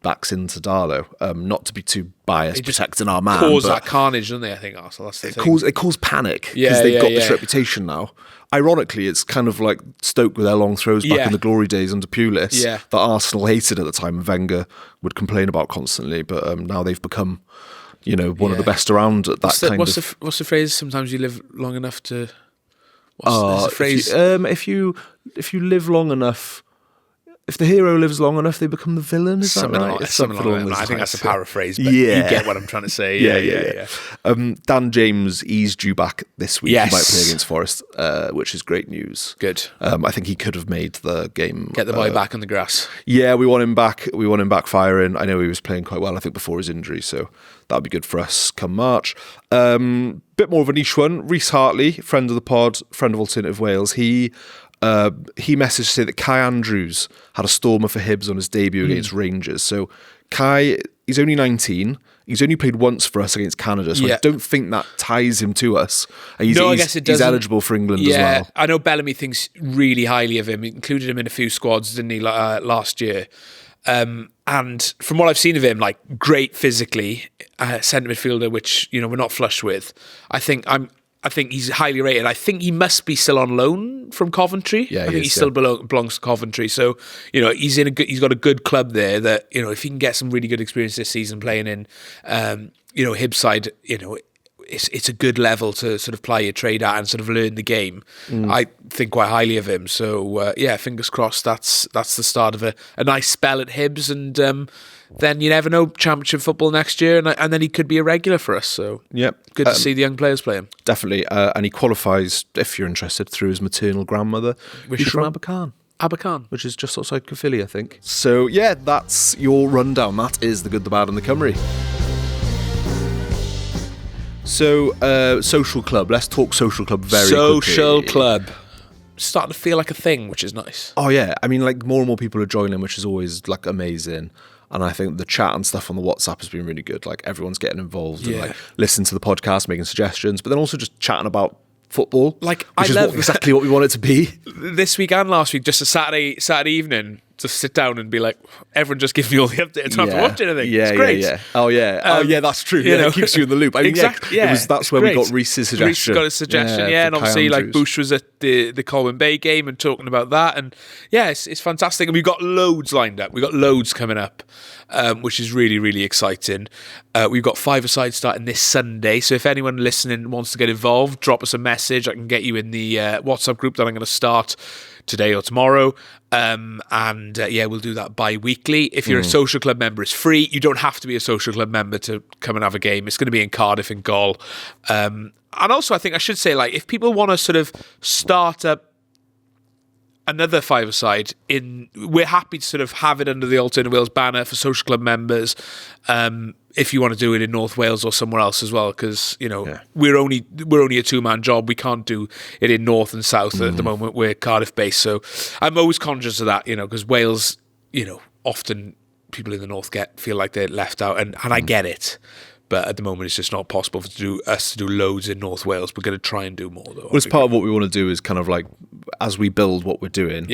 backs into Darlow. Not to be too biased, protecting our man. Cause that carnage, don't they? I think Arsenal. That's the thing. It caused panic because they've got this reputation now. Ironically, it's kind of like Stoke with their long throws back in the glory days under Pulis that Arsenal hated at the time, and Wenger would complain about constantly. But now they've become, one of the best around at that What's the phrase? Sometimes you live long enough to. What's the phrase? If you live long enough, if the hero lives long enough, they become the villain. Is that right? Something along that. I think that's a paraphrase, but you get what I'm trying to say. Yeah. Dan James, he's due back this week. Yes. He might play against Forest, which is great news. Good. I think he could have made the game. Get the boy back on the grass. Yeah, we want him back. We want him back firing. I know he was playing quite well, I think, before his injury, so that'd be good for us come March. Bit more of a niche one. Rhys Hartley, friend of the pod, friend of Alternative Wales. He he messaged to say that Kai Andrews had a stormer for Hibs on his debut against Rangers. So Kai, he's only 19. He's only played once for us against Canada, so I don't think that ties him to us. I guess it doesn't. He's eligible for England as well. I know Bellamy thinks really highly of him. He included him in a few squads, didn't he, last year? And from what I've seen of him, like great physically, centre midfielder, which we're not flush with. I think he's highly rated. I think he must be still on loan from Coventry. Yeah, I think he still belongs to Coventry. So he's he's got a good club there. That if he can get some really good experience this season playing in, Hibs side, it's a good level to sort of play your trade at and sort of learn the game. I think quite highly of him. So fingers crossed. That's the start of a nice spell at Hibs, and then you never know, Championship football next year, and then he could be a regular for us. So good to see the young players play him. Definitely, and he qualifies, if you're interested, through his maternal grandmother, who's from Abercarn, which is just outside Caerphilly, I think. So that's your rundown. That is the good, the bad, and the Cymru. So, social club. Let's talk social club very quickly. Social club. Starting to feel like a thing, which is nice. Oh, yeah. I mean, like, more and more people are joining, which is always, like, amazing. And I think the chat and stuff on the WhatsApp has been really good. Like, everyone's getting involved and, like, listening to the podcast, making suggestions, but then also just chatting about football. Like, which is exactly what we want it to be. This week and last week, just a Saturday evening, just sit down and be like, everyone just gives me all the updates. I don't have to watch anything. It's great. Oh, yeah. That's true. It keeps you in the loop. I mean, exactly. That's where we got Reese's suggestion. Reese got a suggestion, and obviously, like, Boosh was at the Colwyn Bay game and talking about that. And it's fantastic. And we've got loads lined up. We've got loads coming up, which is really, really exciting. We've got 5-a-side starting this Sunday. So if anyone listening wants to get involved, drop us a message. I can get you in the WhatsApp group that I'm going to start today or tomorrow, we'll do that bi-weekly. If you're a social club member, it's free. You don't have to be a social club member to come and have a game. It's going to be in Cardiff in Gaul. And also, I think I should say, like, if people want to sort of start up another 5-a-side, we're happy to sort of have it under the Alternative Wales banner for social club members. If you want to do it in North Wales or somewhere else as well, because we're only a 2-man job. We can't do it in North and South at the moment. We're Cardiff based, so I'm always conscious of that. Because Wales, often people in the North feel like they're left out, and I get it. But at the moment, it's just not possible to do loads in North Wales. We're going to try and do more, though. Well, it's part of what we want to do is kind of like, as we build what we're doing,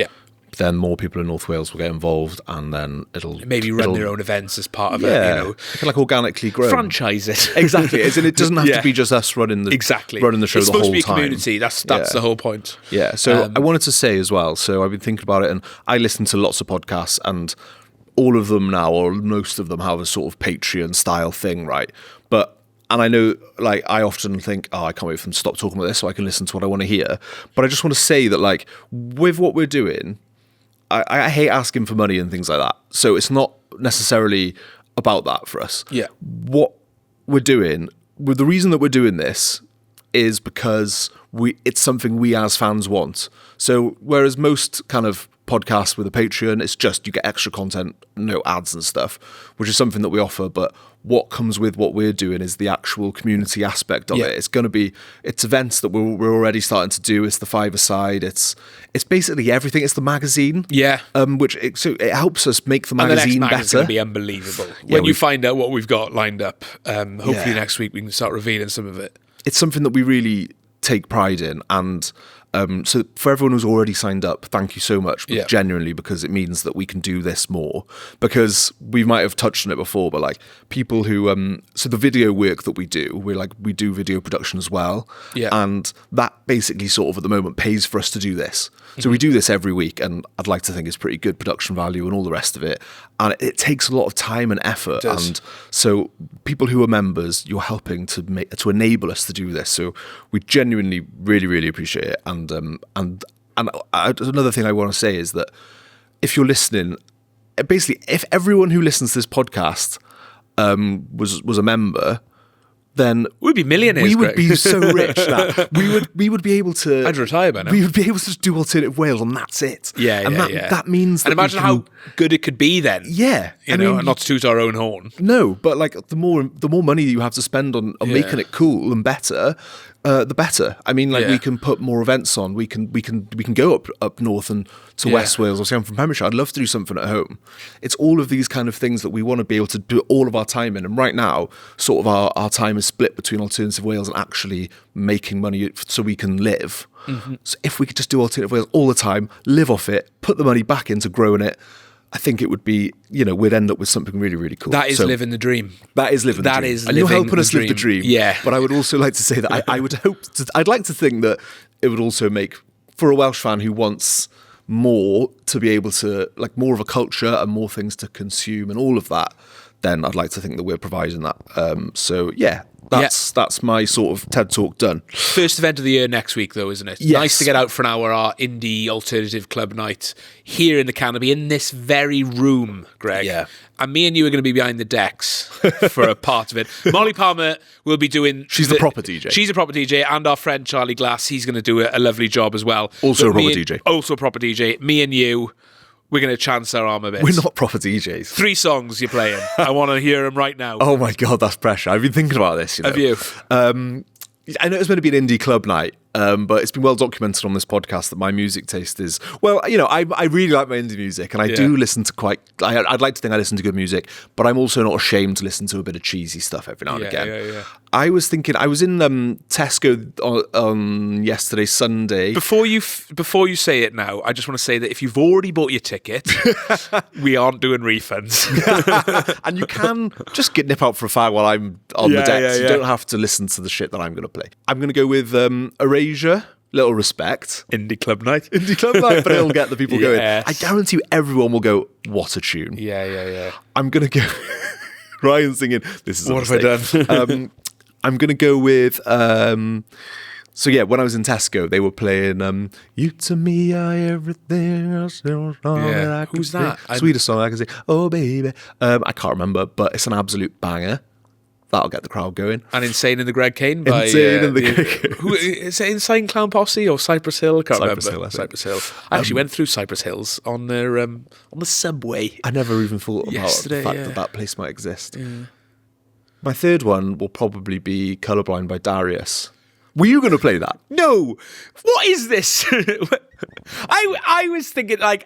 then more people in North Wales will get involved, and then it'll run their own events as part of it. It can like organically grow, franchise it exactly. It doesn't have to be just us running the show it's the whole time. It's supposed to be a community. That's the whole point. Yeah. So I wanted to say as well. So I've been thinking about it, and I listen to lots of podcasts, and all of them now, or most of them, have a sort of Patreon style thing, right? And I know, like, I often think, I can't wait for them to stop talking about this so I can listen to what I want to hear. But I just want to say that, like, with what we're doing, I hate asking for money and things like that. So it's not necessarily about that for us. Yeah. What we're doing, the reason that we're doing this is because it's something we as fans want. So whereas most kind of podcasts with a Patreon, it's just you get extra content, no ads and stuff, which is something that we offer. But what comes with what we're doing is the actual community aspect of it. It's events that we're already starting to do. It's the 5-a-side. It's basically everything. It's the magazine. Which it helps us make the magazine better. It's going to be unbelievable when you find out what we've got lined up. Hopefully next week we can start revealing some of it. It's something that we really take pride in, and so for everyone who's already signed up, thank you so much, genuinely, because it means that we can do this more, because we might have touched on it before, but like people who so the video work that we do, we do video production as well, and that basically sort of at the moment pays for us to do this. So we do this every week, and I'd like to think it's pretty good production value and all the rest of it, and it takes a lot of time and effort, and so people who are members, you're helping to enable us to do this, so we genuinely really, really appreciate it. And another thing I want to say is that if you're listening, basically, if everyone who listens to this podcast was a member, then we'd be millionaires. We would be so rich that we would be able to. I'd retire by now. We would be able to just do Alternative Wales, and that's it. That means. And imagine how good it could be then. Yeah, and not to toot our own horn. No, but like the more money you have to spend on making it cool and better, the better. I mean, like we can put more events on. We can go up north and to West Wales. Obviously, I'm from Pembrokeshire. I'd love to do something at home. It's all of these kind of things that we want to be able to do all of our time in. And right now, sort of our time is split between Alternative Wales and actually making money so we can live. Mm-hmm. So if we could just do Alternative Wales all the time, live off it, put the money back into growing it, I think it would be, we'd end up with something really, really cool. That is living the dream. That is living the dream. Is and you're helping us live the dream. Yeah. But I would also like to say that I'd like to think that it would also make, for a Welsh fan who wants more to be able to, like more of a culture and more things to consume and all of that, then I'd like to think that we're providing that. That's my sort of TED Talk done. First event of the year next week, though, isn't it? Yes. Nice to get out for an hour, our indie alternative club night here in the Canopy, in this very room, Greg. Yeah. And me and you are going to be behind the decks for a part of it. Molly Palmer will be doing... She's the proper DJ. She's a proper DJ, and our friend Charlie Glass, he's going to do a lovely job as well. Also a proper DJ. Also a proper DJ. Me and you... We're going to chance our arm a bit. We're not proper DJs. 3 songs you're playing. I want to hear them right now. Oh my God, that's pressure. I've been thinking about this. Have you? I know it's meant to be an indie club night, but it's been well documented on this podcast that my music taste is... Well, I really like my indie music, and I do listen to I'd like to think I listen to good music, but I'm also not ashamed to listen to a bit of cheesy stuff every now and again. Yeah. I was thinking... I was in Tesco on yesterday, Sunday. Before you say it now, I just want to say that if you've already bought your ticket, we aren't doing refunds. And you can just nip out for a fag while I'm on the decks. You don't have to listen to the shit that I'm going to play. I'm going to go with Erasure, Little Respect. Indie club night. But it'll get the people going. I guarantee you everyone will go, what a tune. Yeah. I'm going to go... Ryan singing, this is what have I done? I'm going to go with... when I was in Tesco, they were playing You to Me Are Everything Else That I Could Who's that? Sweetest song I can say. Oh, baby. I can't remember, but it's an absolute banger. That'll get the crowd going. And Insane in the Greg Kane by... Insane in the Greg Kane. Who, is it Insane Clown Posse or Cypress Hill? I can't Cypress remember. Hill, Cypress Hill. I actually went through Cypress Hills on the subway. I never even thought about the fact that place might exist. Yeah. My third one will probably be Colourblind by Darius. Were you going to play that? No. What is this? I was thinking I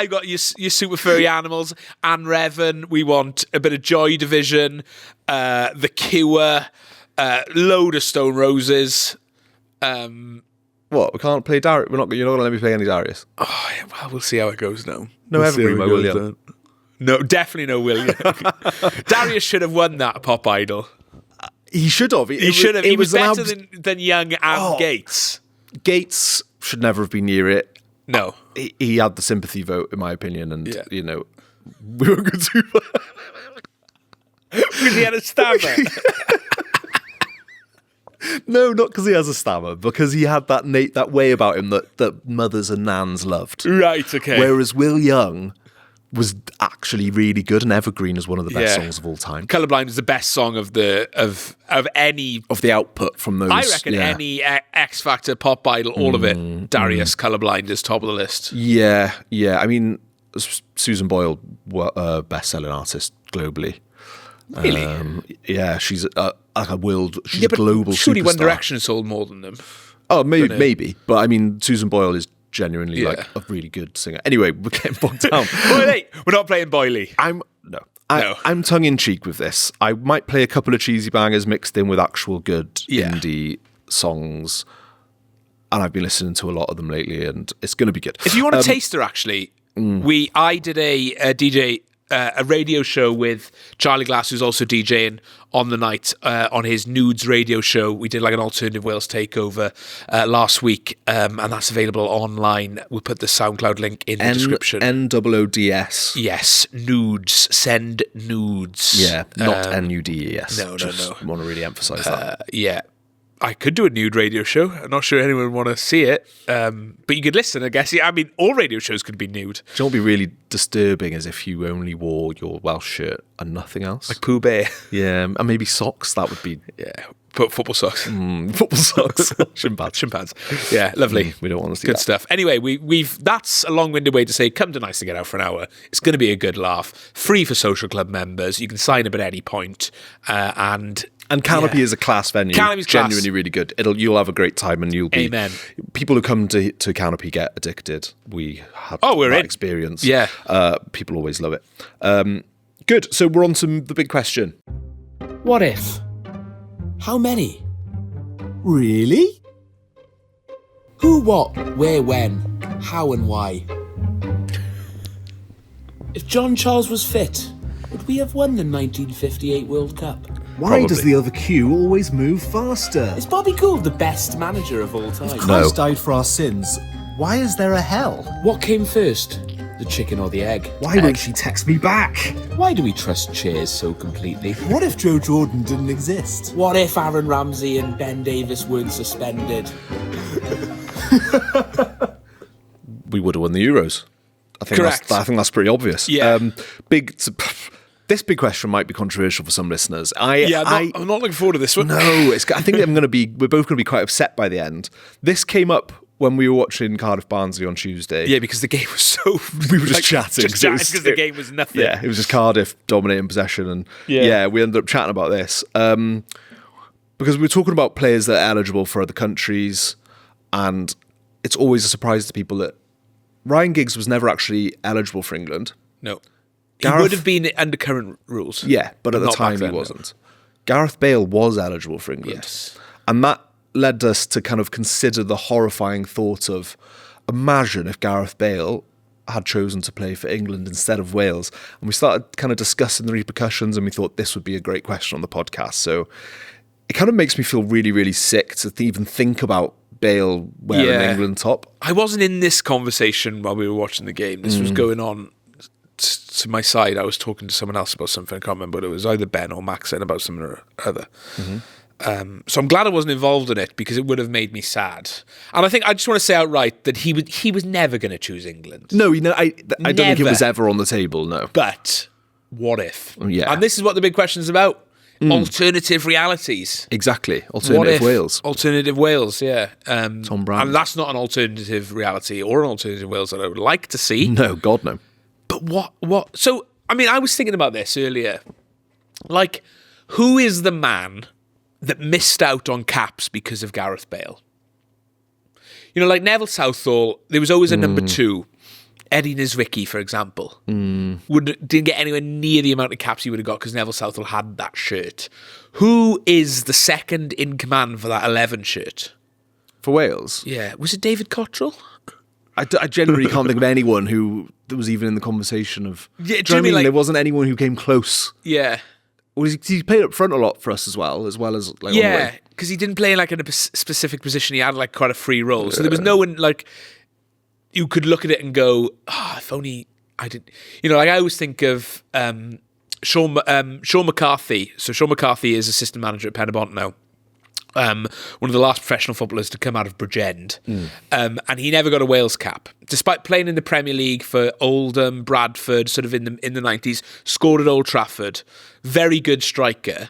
got your super furry animals, Anne Revan. We want a bit of Joy Division, The Cure, load of Stone Roses. What? We can't play Darius? You're not going to let me play any Darius? Oh, yeah, well, we'll see how it goes now. No Evergreen by William. No, definitely no William. Darius should have won that Pop Idol. He should have. He should have. He was better than Young and Gates. Gates should never have been near it. No. He had the sympathy vote, in my opinion, and, we were good too far. Because he had a stammer. No, not because he has a stammer, because he had that way about him that mothers and nans loved. Right, okay. Whereas Will Young was actually really good, and Evergreen is one of the best songs of all time. Colourblind is the best song of any of the output from those. I reckon any X Factor, Pop Idol, all of it. Darius Colourblind is top of the list. Yeah. I mean, Susan Boyle, best-selling artist globally. Really? She's like a world. She's a global superstar. Surely One Direction sold more than them. Oh, maybe. But I mean, Susan Boyle is genuinely like a really good singer. Anyway, we're getting bogged down. Wait, we're not playing Boyley. I'm tongue in cheek with this. I might play a couple of cheesy bangers mixed in with actual good indie songs, and I've been listening to a lot of them lately, and it's going to be good. If you want a taster, actually, I did a radio show with Charlie Glass, who's also DJing on the night on his Nudes radio show. We did like an Alternative Wales takeover last week, and that's available online. We'll put the SoundCloud link in the description. NOODS. Yes, nudes. Send nudes. Yeah, not NUDES. No. I want to really emphasise that. Yeah. I could do a nude radio show. I'm not sure anyone would want to see it, but you could listen, I guess. I mean, all radio shows could be nude. Do you know what would be really disturbing is if you only wore your Welsh shirt and nothing else? Like Pooh Bear. Yeah, and maybe socks. That would be Football socks. Football socks. Shin pads. Yeah, lovely. We don't want to see good that. stuff. Anyway, that's a long-winded way to say come to Nice to Get Out for an hour. It's going to be a good laugh. Free for social club members. You can sign up at any point. And Canopy is a class venue. Canopy's genuinely really good. You'll have a great time, and you'll be. Amen. People who come to Canopy get addicted. We have we're that in. experience. Yeah. People always love it. Good. So we're on to the big question. What if? How many? Really? Who, what, where, when, how and why? If John Charles was fit, would we have won the 1958 World Cup? Why does the other queue always move faster? Is Bobby Gould the best manager of all time? If Christ died for our sins, why is there a hell? What came first, the chicken or the egg? Why won't she text me back? Why do we trust chairs so completely? What if Joe Jordan didn't exist? What if Aaron Ramsey and Ben Davies weren't suspended? We would have won the Euros. Correct. I think that's pretty obvious. Yeah. This big question might be controversial for some listeners. I'm not looking forward to this one. No, I think we're both going to be quite upset by the end. This came up when we were watching Cardiff Barnsley on Tuesday. Yeah, because the game was so... We were just chatting. Because the game was nothing. Yeah, it was just Cardiff dominating possession. And we ended up chatting about this. Because we were talking about players that are eligible for other countries. And it's always a surprise to people that Ryan Giggs was never actually eligible for England. No. He would have been under current rules. Yeah, but at the time he wasn't. Gareth Bale was eligible for England. Yes. And that led us to kind of consider the horrifying thought of, imagine if Gareth Bale had chosen to play for England instead of Wales. And we started kind of discussing the repercussions, and we thought this would be a great question on the podcast. So it kind of makes me feel really, really sick to even think about Bale wearing England top. I wasn't in this conversation while we were watching the game. This was going on to my side. I was talking to someone else about something. I can't remember, but it was either Ben or Max saying about something or other. So I'm glad I wasn't involved in it, because it would have made me sad. And I think I just want to say outright that he was never going to choose England. No, I don't think it was ever on the table, no. But what if? Yeah. And this is what the big question is about. Alternative realities. Exactly. Alternative Wales. Alternative Wales, yeah. Tom Brand. And that's not an alternative reality or an alternative Wales that I would like to see. No, God, no. But what? So, I mean, I was thinking about this earlier. Like, who is the man that missed out on caps because of Gareth Bale? You know, like Neville Southall, there was always a number two. Eddie Niedzwiecki, for example, didn't get anywhere near the amount of caps he would have got because Neville Southall had that shirt. Who is the second in command for that 11 shirt? For Wales? Yeah. Was it David Cottrell? I generally can't think of anyone who was even in the conversation of... Yeah, do you know what I mean? There wasn't anyone who came close. Yeah. Well, he played up front a lot for us as well as like yeah, because he didn't play in like in a specific position. He had like quite a free role, so there was no one like you could look at it and go, if only I did. You know, like I always think of Sean McCarthy. So Sean McCarthy is assistant manager at Penybont now. One of the last professional footballers to come out of Bridgend. And he never got a Wales cap. Despite playing in the Premier League for Oldham, Bradford, sort of in the 90s, scored at Old Trafford. Very good striker.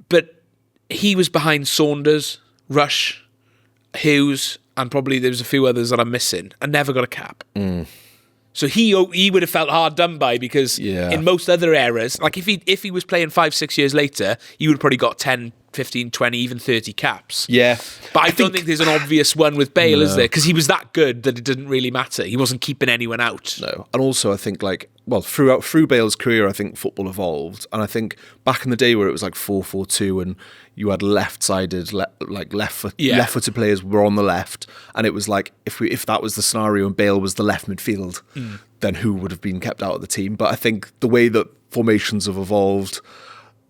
But he was behind Saunders, Rush, Hughes, and probably there was a few others that I'm missing, and never got a cap. So he would have felt hard done by, because in most other eras, like if he was playing 5-6 years later, he would have probably got 10, 15, 20, even 30 caps. Yeah. But I don't think there's an obvious one with Bale, is there? Because he was that good that it didn't really matter. He wasn't keeping anyone out. No. And also I think through Bale's career, I think football evolved. And I think back in the day where it was like 4-4-2 and you had left-sided, left-footed players were on the left, and it was like if that was the scenario and Bale was the left midfield, then who would have been kept out of the team? But I think the way that formations have evolved,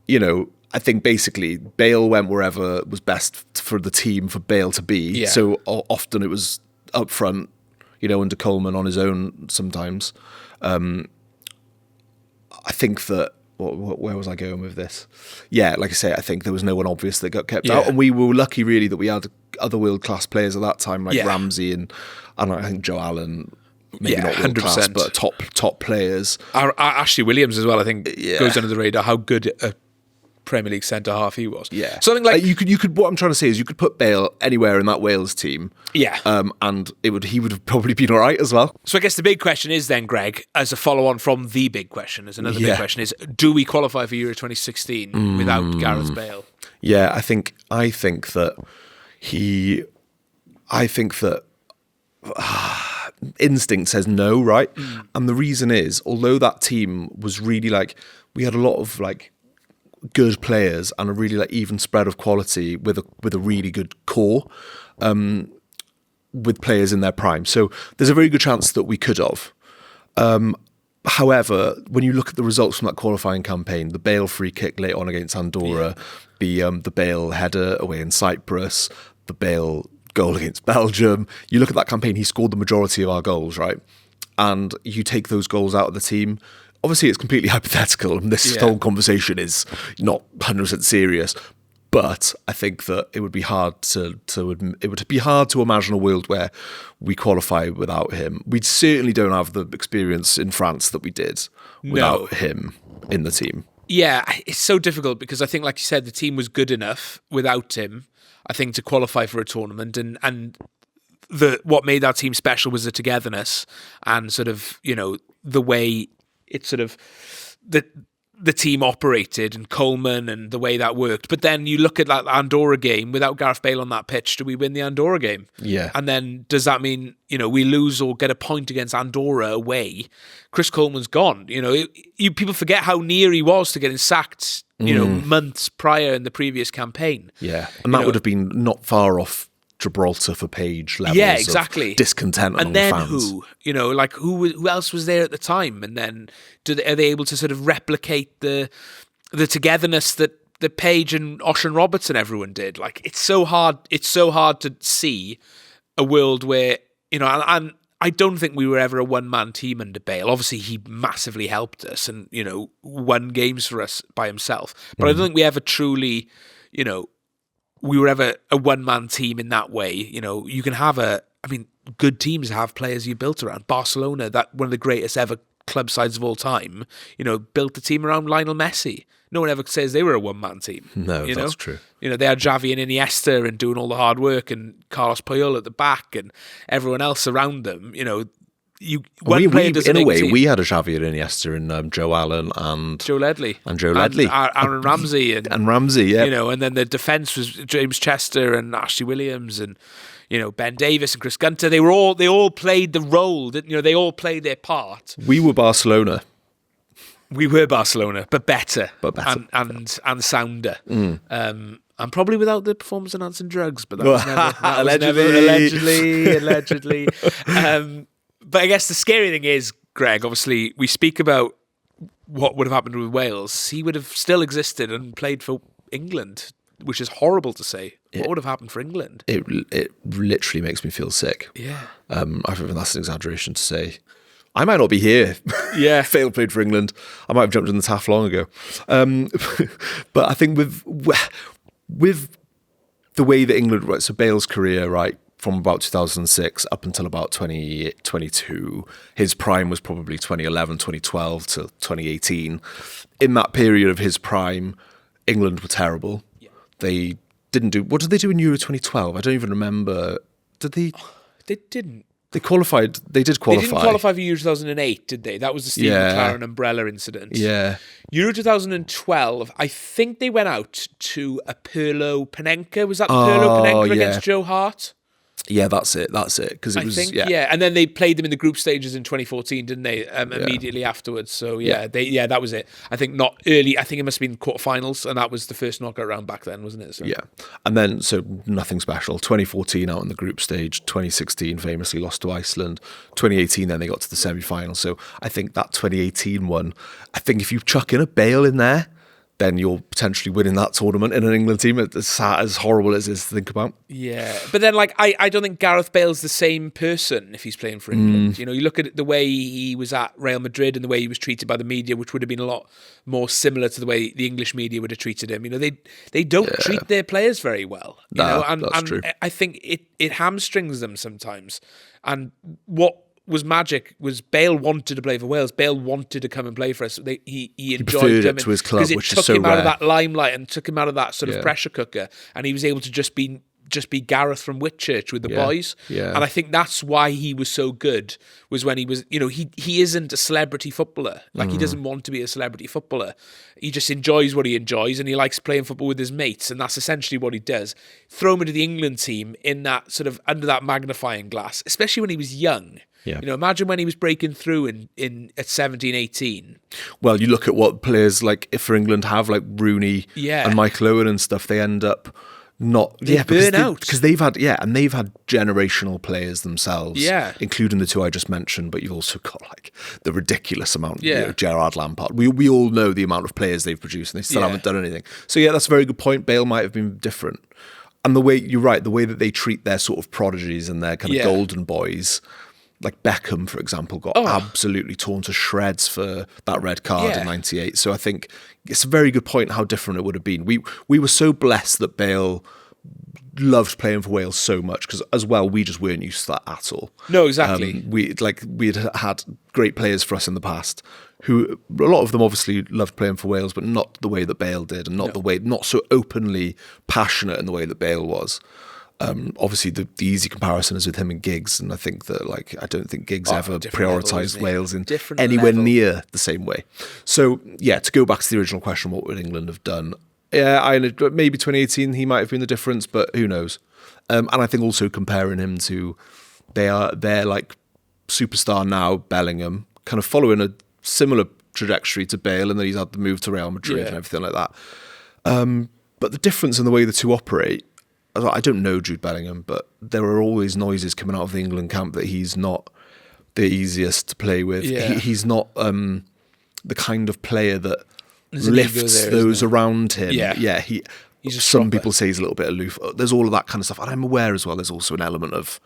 you know, I think basically Bale went wherever was best for the team for Bale to be. Yeah. So often it was up front, you know, under Coleman on his own sometimes. I think that, where was I going with this? Yeah, like I say, I think there was no one obvious that got kept out. And we were lucky really that we had other world-class players at that time, like Ramsey and I think Joe Allen. Maybe not world 100%. Class, but top players. Ashley Williams as well, I think, goes under the radar. How good a Premier League centre half he was. Yeah, something like you could. What I'm trying to say is you could put Bale anywhere in that Wales team. Yeah, and he would have probably been all right as well. So I guess the big question is then, Greg, as a follow-on from the big question, as another big question is: do we qualify for Euro 2016 without Gareth Bale? Yeah, I think that instinct says no, right? And the reason is, although that team was really we had a lot of good players and a really even spread of quality with a really good core, with players in their prime. So there's a very good chance that we could have. However, when you look at the results from that qualifying campaign, the Bale free kick late on against Andorra, the Bale header away in Cyprus, the Bale goal against Belgium, you look at that campaign, he scored the majority of our goals, right? And you take those goals out of the team. Obviously, it's completely hypothetical, and this whole conversation is not 100% serious. But I think that it would be hard to imagine a world where we qualify without him. We certainly don't have the experience in France that we did without him in the team. Yeah, it's so difficult because I think, like you said, the team was good enough without him, I think, to qualify for a tournament, and what made that team special was the togetherness and sort of, the way it sort of the team operated and Coleman and the way that worked. But then you look at that Andorra game without Gareth Bale on that pitch, do we win the Andorra game? Yeah. And then does that mean, we lose or get a point against Andorra away? Chris Coleman's gone. People forget how near he was to getting sacked, months prior in the previelse campaign. Yeah. And that would have been not far off Gibraltar for Page levels of discontent among the fans. And then who else was there at the time? And then are they able to sort of replicate the togetherness that Page and Ocean Robertson everyone did? It's so hard to see a world where, and I don't think we were ever a one-man team under Bale. Obviously, he massively helped us and, won games for us by himself. But I don't think we ever truly, we were ever a one-man team in that way. You can have good teams have players you built around. Barcelona, that one of the greatest ever club sides of all time, built the team around Lionel Messi. No one ever says they were a one-man team. No, that's true. They had Xavi and Iniesta and doing all the hard work, and Carlos Puyol at the back, and everyone else around them. In a way, we had a Xavi and Iniesta and Joe Allen and Joe Ledley and Aaron Ramsey and Ramsey, yeah. And then the defense was James Chester and Ashley Williams and Ben Davis and Chris Gunter. They all played the role, didn't they? They all played their part. We were Barcelona. We were Barcelona, but better, and sounder. And probably without the performance enhancing drugs, but that was allegedly. But I guess the scary thing is, Greg, obviously we speak about what would have happened with Wales. He would have still existed and played for England, which is horrible to say. What would have happened for England? It literally makes me feel sick. Yeah. I think that's an exaggeration to say. I might not be here. Yeah. Fail played for England. I might have jumped in the taff long ago. But I think with the way that England, right, so Bale's career, right, from about 2006 up until about 2022, his prime was probably 2011, 2012 to 2018. In that period of his prime, England were terrible. Yeah. They didn't do... What did they do in Euro 2012? I don't even remember. Did they... They didn't. They qualified. They did qualify. They didn't qualify for Euro 2008, did they? That was the Steve McLaren umbrella incident. Yeah. Euro 2012, I think they went out to a Pirlo Panenka. Was that the Pirlo Panenka against Joe Hart? Yeah, that's it. Because it was. I think, and then they played them in the group stages in 2014, didn't they? Immediately afterwards. So that was it. I think not early. I think it must have been quarterfinals, and that was the first knockout round back then, wasn't it? So. Yeah, and then so nothing special. 2014 out in the group stage. 2016 famously lost to Iceland. 2018 then they got to the semi-final. So I think that 2018 one. I think if you chuck in a Bale in there, then you're potentially winning that tournament in an England team, as horrible as it is to think about. Yeah, but then I don't think Gareth Bale's the same person if he's playing for England. You look at the way he was at Real Madrid and the way he was treated by the media, which would have been a lot more similar to the way the English media would have treated him. They don't treat their players very well. That's true. I think it hamstrings them sometimes. And what was magic was Bale wanted to play for Wales. Bale wanted to come and play for us. He preferred enjoyed it to his club, which is so rare. Because it took him out of that limelight and took him out of that sort of pressure cooker, and he was able to just be Gareth from Whitchurch with the boys. Yeah. And I think that's why he was so good, was when he was, he isn't a celebrity footballer. Like, he doesn't want to be a celebrity footballer. He just enjoys what he enjoys, and he likes playing football with his mates, and that's essentially what he does. Throw him into the England team in that sort of under that magnifying glass, especially when he was young. Yeah. Imagine when he was breaking through at 17, 18. Well, you look at what players like if for England have, like Rooney and Michael Owen and stuff, they end up not burn out because they've had generational players themselves, including the two I just mentioned. But you've also got like the ridiculous amount, Gerrard, Lampard. We all know the amount of players they've produced, and they still haven't done anything. So that's a very good point. Bale might have been different, and the way you're right, the way that they treat their sort of prodigies and their kind of golden boys. Like Beckham, for example, got absolutely torn to shreds for that red card in '98. So I think it's a very good point how different it would have been. We were so blessed that Bale loved playing for Wales so much, because as well, we just weren't used to that at all. No, exactly. We'd had great players for us in the past who, a lot of them obviously loved playing for Wales, but not the way that Bale did, and not so openly passionate in the way that Bale was. Obviously, the easy comparison is with him and Giggs, and I think that I don't think Giggs ever prioritised Wales in anywhere near the same way. So to go back to the original question, what would England have done? Yeah, maybe 2018 he might have been the difference, but who knows? And I think also comparing him to they're like superstar now, Bellingham, kind of following a similar trajectory to Bale, and then he's had the move to Real Madrid and everything like that. But the difference in the way the two operate. I don't know Jude Bellingham, but there are always noises coming out of the England camp that he's not the easiest to play with. Yeah. He's not the kind of player that lifts those around him. Some people say he's a little bit aloof. There's all of that kind of stuff. And I'm aware as well there's also an element of,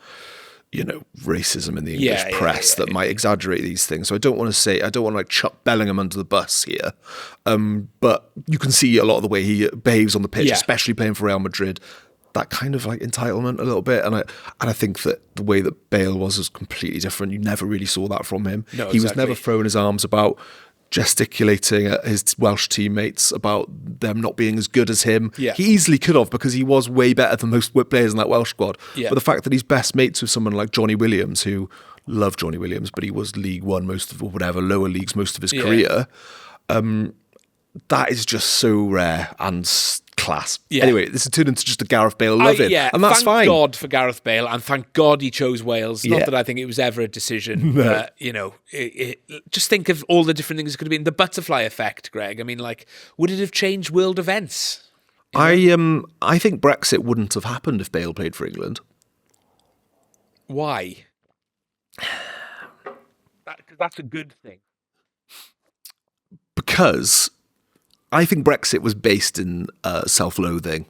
racism in the English press that might exaggerate these things. So I don't want to chuck Bellingham under the bus here. But you can see a lot of the way he behaves on the pitch, especially playing for Real Madrid. That kind of like entitlement a little bit, and I think that the way that Bale was completely different. You never really saw that from him. No, he was never throwing his arms about, gesticulating at his Welsh teammates about them not being as good as him. Yeah. He easily could have, because he was way better than most players in that Welsh squad. Yeah. But the fact that he's best mates with someone like Johnny Williams, who loved Johnny Williams, but he was League One lower leagues most of his career. That is just so rare and class. Yeah. Anyway, this has turned into just a Gareth Bale loving, and that's fine. Thank God for Gareth Bale, and thank God he chose Wales. Not that I think it was ever a decision, but just think of all the different things it could have been. The butterfly effect, Greg. I mean, would it have changed world events? I think Brexit wouldn't have happened if Bale played for England. Why? That's a good thing. Because I think Brexit was based in self-loathing.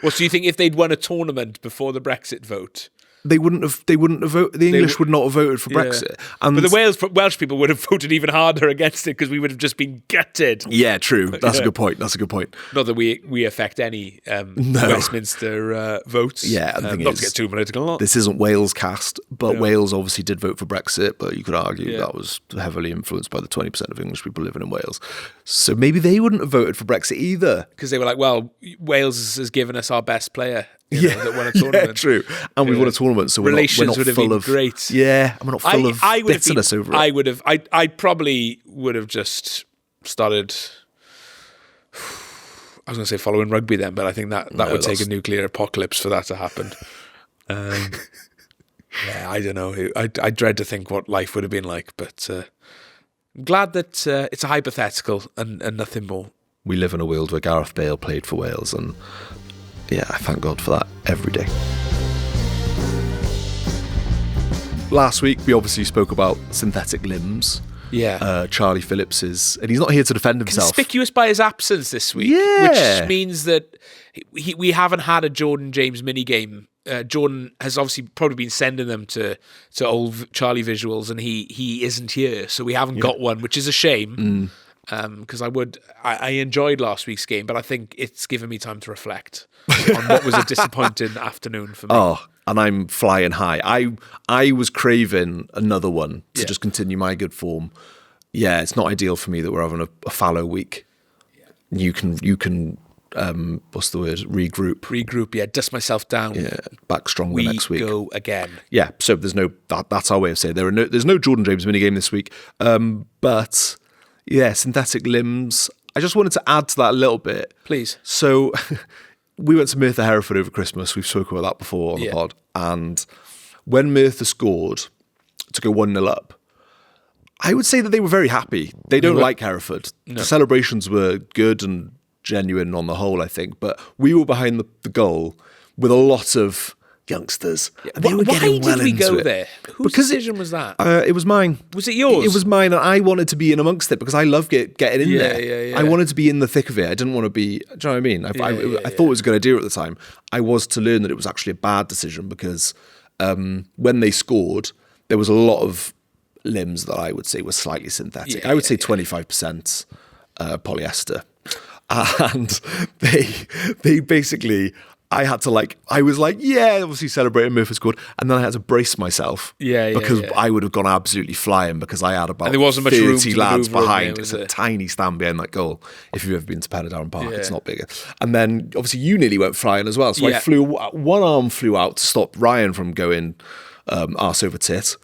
Well, so you think if they'd won a tournament before the Brexit vote, they wouldn't have voted. The English would not have voted for Brexit. And but the Welsh people would have voted even harder against it, because we would have just been gutted. Yeah, true. That's a good point. Not that we affect any Westminster votes. Yeah, and the thing not to get too political. This isn't Wales cast, but Wales obviously did vote for Brexit, but you could argue that was heavily influenced by the 20% of English people living in Wales. So maybe they wouldn't have voted for Brexit either. Because they were like, well, Wales has given us our best player. That won a tournament. Yeah, true. And we've won a tournament, so we're not would have full been of great. Yeah, and we're not full of bitterness over it. I probably would have just started. I was going to say following rugby then, but I think that would take a nuclear apocalypse for that to happen. I don't know. I dread to think what life would have been like, but I'm glad that it's a hypothetical and nothing more. We live in a world where Gareth Bale played for Wales, and I thank God for that every day. Last week, we obviously spoke about synthetic limbs. Yeah. Charlie Phillips and he's not here to defend himself. Conspicuous by his absence this week. Yeah. Which means that we haven't had a Jordan James minigame. Jordan has obviously probably been sending them to old Charlie visuals, and he isn't here. So we haven't got one, which is a shame. Because I enjoyed last week's game, but I think it's given me time to reflect on what was a disappointing afternoon for me. Oh, and I'm flying high. I was craving another one to just continue my good form. Yeah, it's not ideal for me that we're having a fallow week. You can what's the word? Regroup. Yeah, dust myself down. Yeah, back stronger next week. We go again. Yeah, so there's no that's our way of saying there's no Jordan James minigame this week. But yeah, synthetic limbs. I just wanted to add to that a little bit. Please. So we went to Merthyr Hereford over Christmas. We've spoken about that before on the pod. And when Merthyr scored to go 1-0 up, I would say that they were very happy. They don't like Hereford. No. The celebrations were good and genuine on the whole, I think. But we were behind the goal with a lot of youngsters. Yeah. Why did we go there? Whose decision was that? It was mine. Was it yours? It was mine, and I wanted to be in amongst it because I love getting in there. Yeah. I wanted to be in the thick of it. I didn't want to be. Do you know what I mean? I thought it was a good idea at the time. I was to learn that it was actually a bad decision because when they scored, there was a lot of limbs that I would say were slightly synthetic. I would say 25% polyester, and they basically. I had to I was obviously celebrating Murphy scored, and then I had to brace myself because I would have gone absolutely flying because I had about 30 lads behind. It's a tiny stand behind that goal. If you've ever been to Penydarren Park, it's not bigger. And then obviously you nearly went flying as well. So I flew, one arm flew out to stop Ryan from going arse over tit.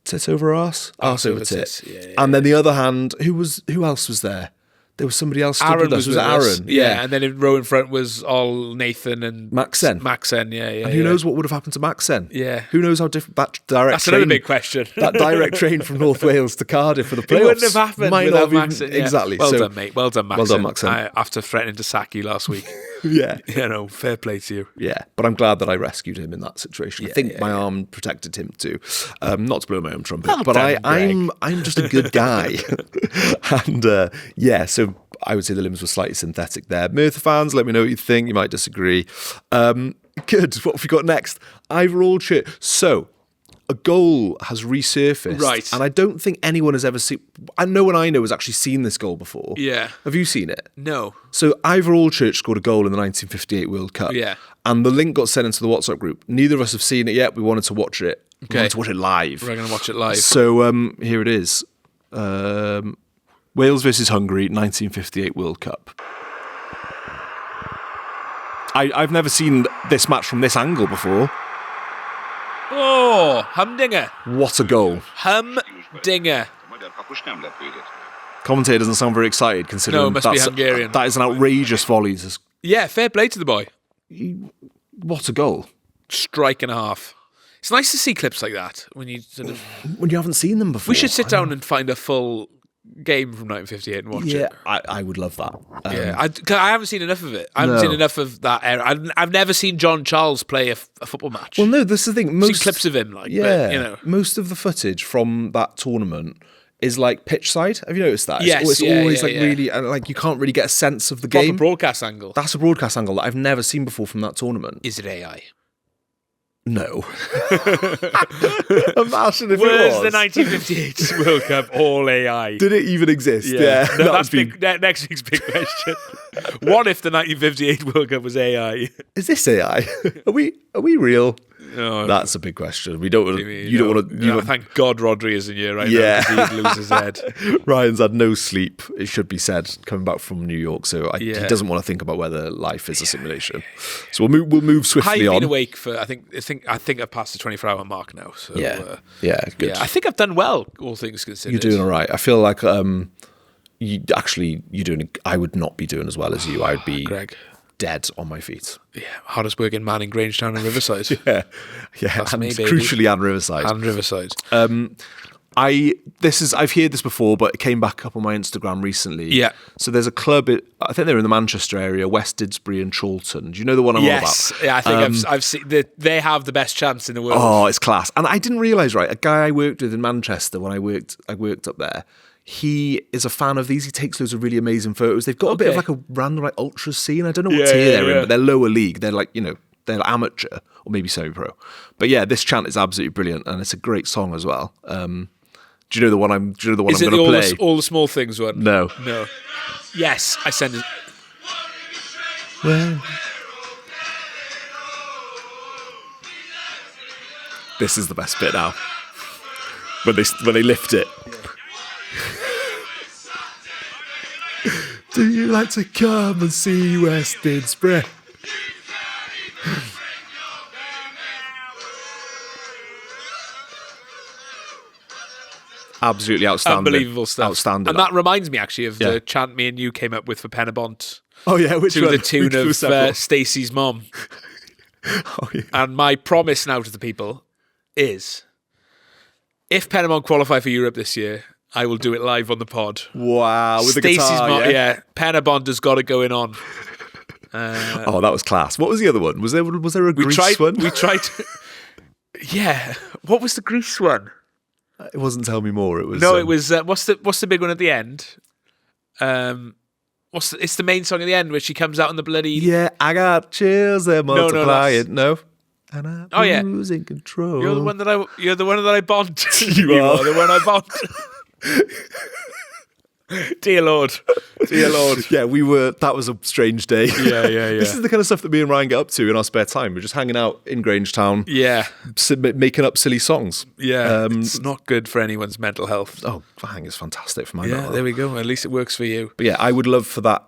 Tit over arse? Arse over tit. And then the other hand, who else was there? There was somebody else. Aaron was Aaron? Yeah, and then in row in front was all Nathan and Maxen. Yeah. And who knows what would have happened to Maxen? Yeah. Who knows how different that direct That's train... another big question. That direct train from North Wales to Cardiff for the playoffs. It wouldn't have happened without Maxen. Exactly. Well done, mate. Well done, Maxen. Well done, Maxen. After threatening to sack you last week. Yeah. Fair play to you. Yeah, but I'm glad that I rescued him in that situation. I think my arm protected him too. Not to blow my own trumpet, but I'm just a good guy. And so I would say the limbs were slightly synthetic there. Merthyr fans, let me know what you think. You might disagree. Good. What have we got next? Ivor Old Church. So a goal has resurfaced. Right. And I don't think anyone has ever seen... No one I know has actually seen this goal before. Yeah. Have you seen it? No. So Ivor Old Church scored a goal in the 1958 World Cup. Yeah. And the link got sent into the WhatsApp group. Neither of us have seen it yet. We wanted to watch it. Okay. We wanted to watch it live. We're going to watch it live. So here it is. Wales versus Hungary, 1958 World Cup. I've never seen this match from this angle before. Oh, humdinger. What a goal. Humdinger. Commentator doesn't sound very excited considering it must be Hungarian. That is an outrageous volley. Yeah, fair play to the boy. What a goal. Strike and a half. It's nice to see clips like that when you when you haven't seen them before. We should sit down and find a full game from 1958 and watch it. Yeah, I would love that. I haven't seen enough of it. I haven't seen enough of that era. I've never seen John Charles play a football match. Well, no, this is the thing. Seen clips of him, most of the footage from that tournament is like pitch side. Have you noticed that? Yes, it's always really, you can't really get a sense of the game. Proper broadcast angle. That's a broadcast angle that I've never seen before from that tournament. Is it AI? No. Imagine if Where's it was. the 1958 World Cup all AI? Did it even exist? Yeah. No, that's next week's big question. What if the 1958 World Cup was AI? Is this AI? Are we real? No, that's a big question. We don't want to. You don't want to. Thank God Rodri isn't here right now. He'd lose his head. Ryan's had no sleep. It should be said, coming back from New York, so he doesn't want to think about whether life is a simulation. So we'll move swiftly on. I've been awake for I think I've passed the 24-hour mark now. So good. Yeah, I think I've done well, all things considered. You're doing all right. I feel like you're doing. I would not be doing as well as you. I would be dead on my feet. Yeah, hardest working man in Grangetown and Riverside. yeah, that's and me, baby. Crucially, and Riverside. I've heard this before, but it came back up on my Instagram recently. Yeah. So there's a club. I think they're in the Manchester area, West Didsbury and Chorlton. Do you know the one I'm on about? Yes. Yeah, I think I've seen. They have the best chance in the world. Oh, it's class. And I didn't realise, right? A guy I worked with in Manchester when I worked up there. He is a fan of these. He takes loads of really amazing photos. They've got a bit of like a random ultra scene. I don't know what tier they're in, but they're lower league. They're like, they're amateur or maybe semi-pro. But yeah, this chant is absolutely brilliant and it's a great song as well. Do you know the one I'm going to play? Is it all the small things one? No. Yes, I send it. This is the best bit now. When they lift it. Do you like to come and see West Didsbury? Absolutely outstanding. Unbelievable stuff. Outstanding. And that reminds me, actually, of the chant me and you came up with for Penabont. Oh, yeah, which to one? The tune of Stacey's mom. Oh, yeah. And my promise now to the people is, if Penabont qualify for Europe this year, I will do it live on the pod. Wow, with the guitar, mom, yeah. Penabont has got it going on. Oh, that was class. What was the other one? Was there a Greece one? We tried to, yeah. What was the Greece one? It wasn't Tell Me More. It was it was what's the big one at the end? It's the main song at the end where she comes out on the bloody I got chills, they're multiplying. No. And I'm losing control. You're the one that I bond. You are the one I bond. Dear Lord. Yeah, that was a strange day. Yeah. This is the kind of stuff that me and Ryan get up to in our spare time. We're just hanging out in Grangetown. Yeah. Making up silly songs. Yeah. It's not good for anyone's mental health. Oh, I think it's fantastic for my mental health. There we go. At least it works for you. But yeah, I would love for that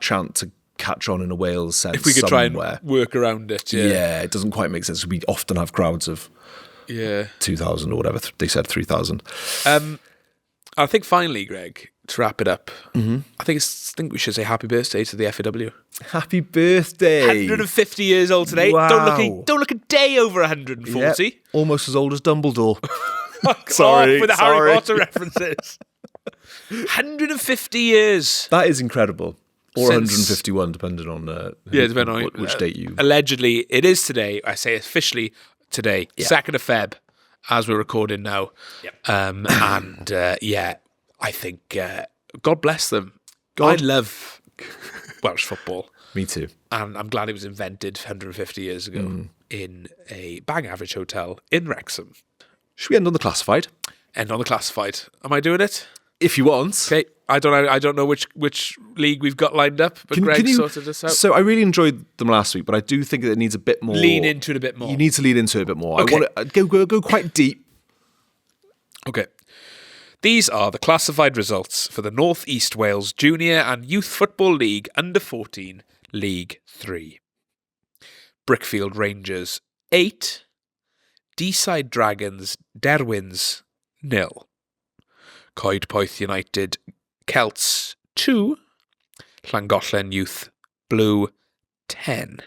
chant to catch on in a Wales sense. If we could somewhere. try and work around it. Yeah, it doesn't quite make sense. We often have crowds of 2,000 or whatever. They said 3,000. I think finally, Greg, to wrap it up, I think we should say happy birthday to the FAW. Happy birthday! 150 years old today. Wow. Don't look a day over 140. Yep. Almost as old as Dumbledore. Sorry, with the Harry Potter references. 150 years. That is incredible. Or 151, depending on depending on which date you. Allegedly, it is today. I say officially today, 2nd of Feb, as we're recording now. Yep. I think God bless them. I love Welsh football. Me too. And I'm glad it was invented 150 years ago in a bang average hotel in Wrexham. Should we end on the classified? End on the classified. Am I doing it? If you want. Okay. I don't know which league we've got lined up, but Greg sorted this out. So I really enjoyed them last week, but I do think that it needs a bit more. Lean into it a bit more. You need to lean into it a bit more. Okay. I want to go quite deep. Okay. These are the classified results for the North East Wales Junior and Youth Football League Under-14 League 3. Brickfield Rangers 8, Deeside Dragons Derwyns 0, Coed Poeth United Celts 2, Llangollen Youth Blue 10,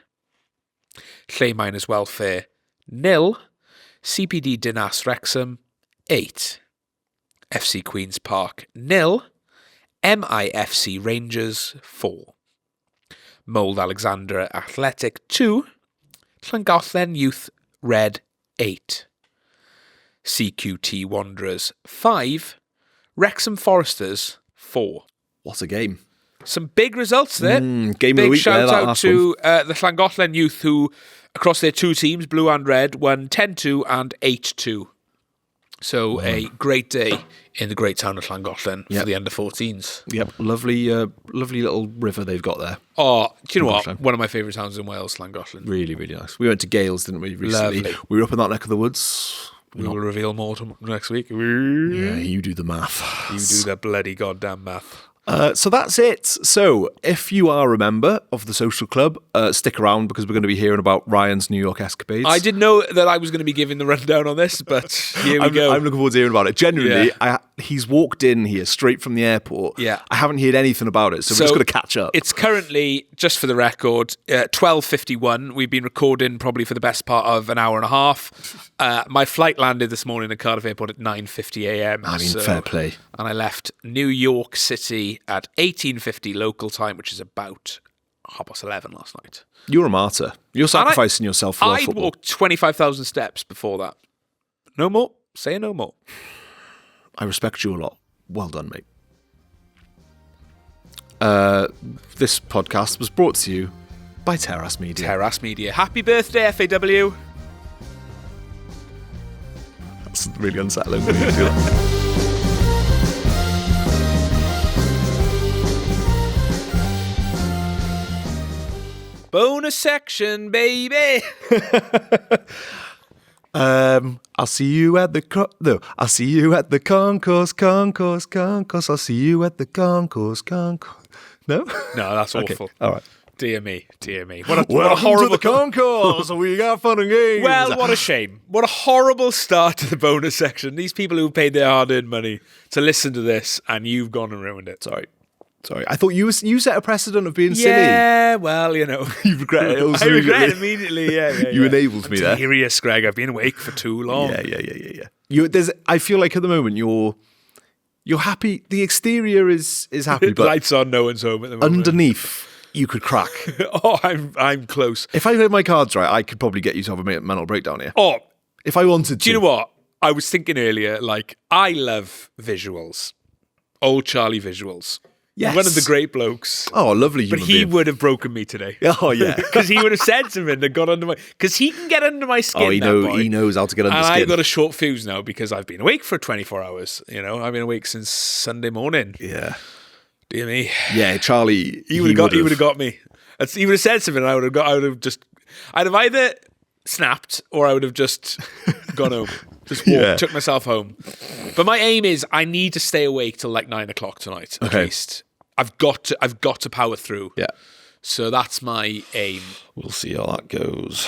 Lle Miners Welfare 0, CPD Dinas Wrexham 8, FC Queen's Park 0, MIFC Rangers 4, Mold Alexandra Athletic 2, Llangollen Youth Red 8, CQT Wanderers 5, Wrexham Foresters 4. What a game. Some big results there. Game of big the week shout there, out to the Llangollen Youth who, across their two teams, blue and red, won 10-2 and 8-2. So a great day in the great town of Llangollen for the under-14s. Yep, lovely little river they've got there. Oh, do you know what? One of my favourite towns in Wales, Llangollen. Really, really nice. We went to Gales, didn't we, recently? Lovely. We were up in that neck of the woods. We will reveal more next week. Yeah, you do the math. You do the bloody goddamn math. So that's it. So if you are a member of the social club, stick around because we're going to be hearing about Ryan's New York escapades. I didn't know that I was going to be giving the rundown on this, but here we go. I'm looking forward to hearing about it. Genuinely, he's walked in here straight from the airport. Yeah. I haven't heard anything about it, so we're just going to catch up. It's currently, just for the record, 12:51. We've been recording probably for the best part of an hour and a half. My flight landed this morning at Cardiff Airport at 9:50 a.m. I mean, fair play. And I left New York City at 18:50 local time, which is about 11:30 last night. You're a martyr. You're sacrificing yourself for I'd football. walked 25,000 steps before that. No more. Say no more. I respect you a lot. Well done, mate. This podcast was brought to you by Terrace Media. Terrace Media. Happy birthday, FAW. That's really unsettling when you do that. Bonus section, baby. I'll see you at the I'll see you at the concourse. I'll see you at the concourse. No, that's awful. Okay. All right. Dear me. What a Welcome horrible to the concourse. We got fun and games. Well, what a shame. What a horrible start to the bonus section. These people who paid their hard-earned money to listen to this, and you've gone and ruined it. Sorry. I thought you set a precedent of being silly. Yeah, well, you regret it. I regret it immediately. Yeah. You enabled me there. Delirious, Greg. I've been awake for too long. Yeah. I feel like at the moment you're happy. The exterior is happy, but lights on, no one's home at the moment. Underneath, you could crack. Oh, I'm close. If I played my cards right, I could probably get you to have a mental breakdown here. Oh, if I wanted to. Do you know what? I was thinking earlier, I love visuals. Old Charlie visuals. Yes. One of the great blokes. Oh, lovely human But he being. would have broken me today. Oh, yeah. Because he would have said something that got under my... Because he can get under my skin, he knows how to get under and skin. I've got a short fuse now because I've been awake for 24 hours. I've been awake since Sunday morning. Yeah. Dear me. Yeah, Charlie... He would have got me. He would have said something and I'd have either snapped or I would have just gone home. Just walked, took myself home. But my aim is I need to stay awake till 9 o'clock tonight, at least. I've got to power through. Yeah. So that's my aim. We'll see how that goes.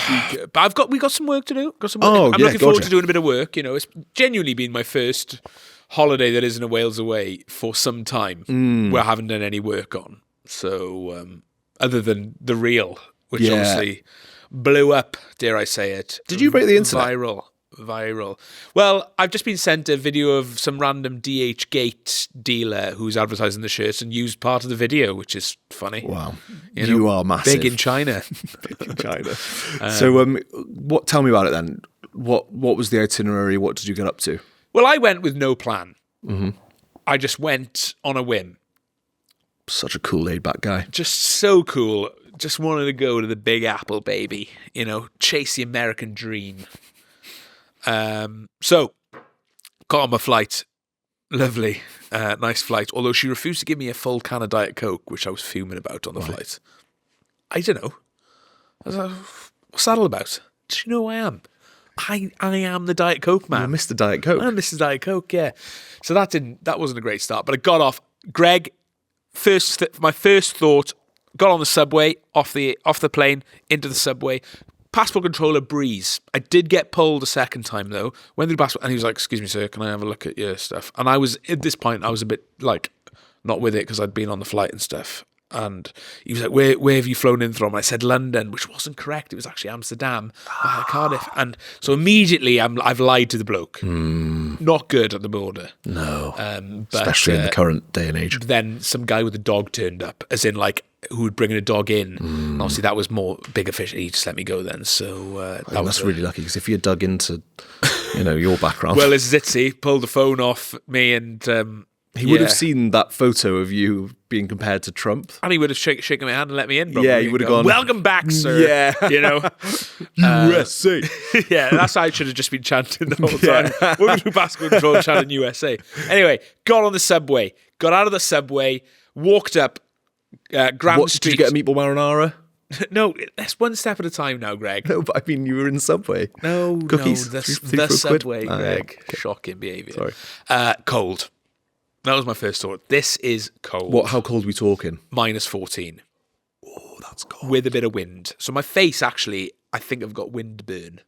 But we got some work to do. I'm looking forward to doing a bit of work. It's genuinely been my first holiday that isn't a Wales away for some time where I haven't done any work on. So other than the reel, which obviously blew up, dare I say it. Did you break the internet? Viral. Well, I've just been sent a video of some random DH Gate dealer who's advertising the shirts and used part of the video, which is funny. Wow. You are massive. Big in China. So tell me about it then. What was the itinerary? What did you get up to? Well, I went with no plan. Mm-hmm. I just went on a whim. Such a cool laid-back guy. Just so cool. Just wanted to go to the Big Apple, baby. Chase the American dream. So, got on my flight. Lovely. Nice flight. Although she refused to give me a full can of Diet Coke, which I was fuming about on the flight. I don't know. I was like, what's that all about? Do you know who I am? I am the Diet Coke man. You're Mr. Diet Coke. I'm Mr. Diet Coke, yeah. So that wasn't a great start. But I got off. Greg, my first thought, got on the subway, off the plane, into the subway. Passport controller breeze. I did get pulled a second time though. Went through passport and he was like, "Excuse me, sir, can I have a look at your stuff?" And I was at this point, I was a bit not with it because I'd been on the flight and stuff. And he was like, "Where have you flown in from?" And I said London, which wasn't correct. It was actually Amsterdam, Cardiff. And so immediately I've lied to the bloke. Not good at the border. No, but, especially in the current day and age. Then some guy with a dog turned up, as in who would bring a dog in. And obviously that was more bigger fish. He just let me go then. So that's really lucky because if you dug into, your background. Well, as Zitzi pulled the phone off me and he would have seen that photo of you being compared to Trump, and he would have shaken my hand and let me in. Probably, he would have gone, "Welcome back, sir." Yeah, USA. Yeah, that's how I should have just been chanting the whole time. Walking through passport control, chanting USA. Anyway, got on the subway, got out of the subway, walked up Grand Street. Did you get a meatball marinara? No, that's one step at a time now, Greg. No, but I mean, you were in Subway. No, cookies. The Subway, Greg. Okay. Shocking behaviour. Sorry. Cold. That was my first thought. This is cold. How cold are we talking? -14. Oh, that's cold. With a bit of wind. So my face actually, I think I've got windburn.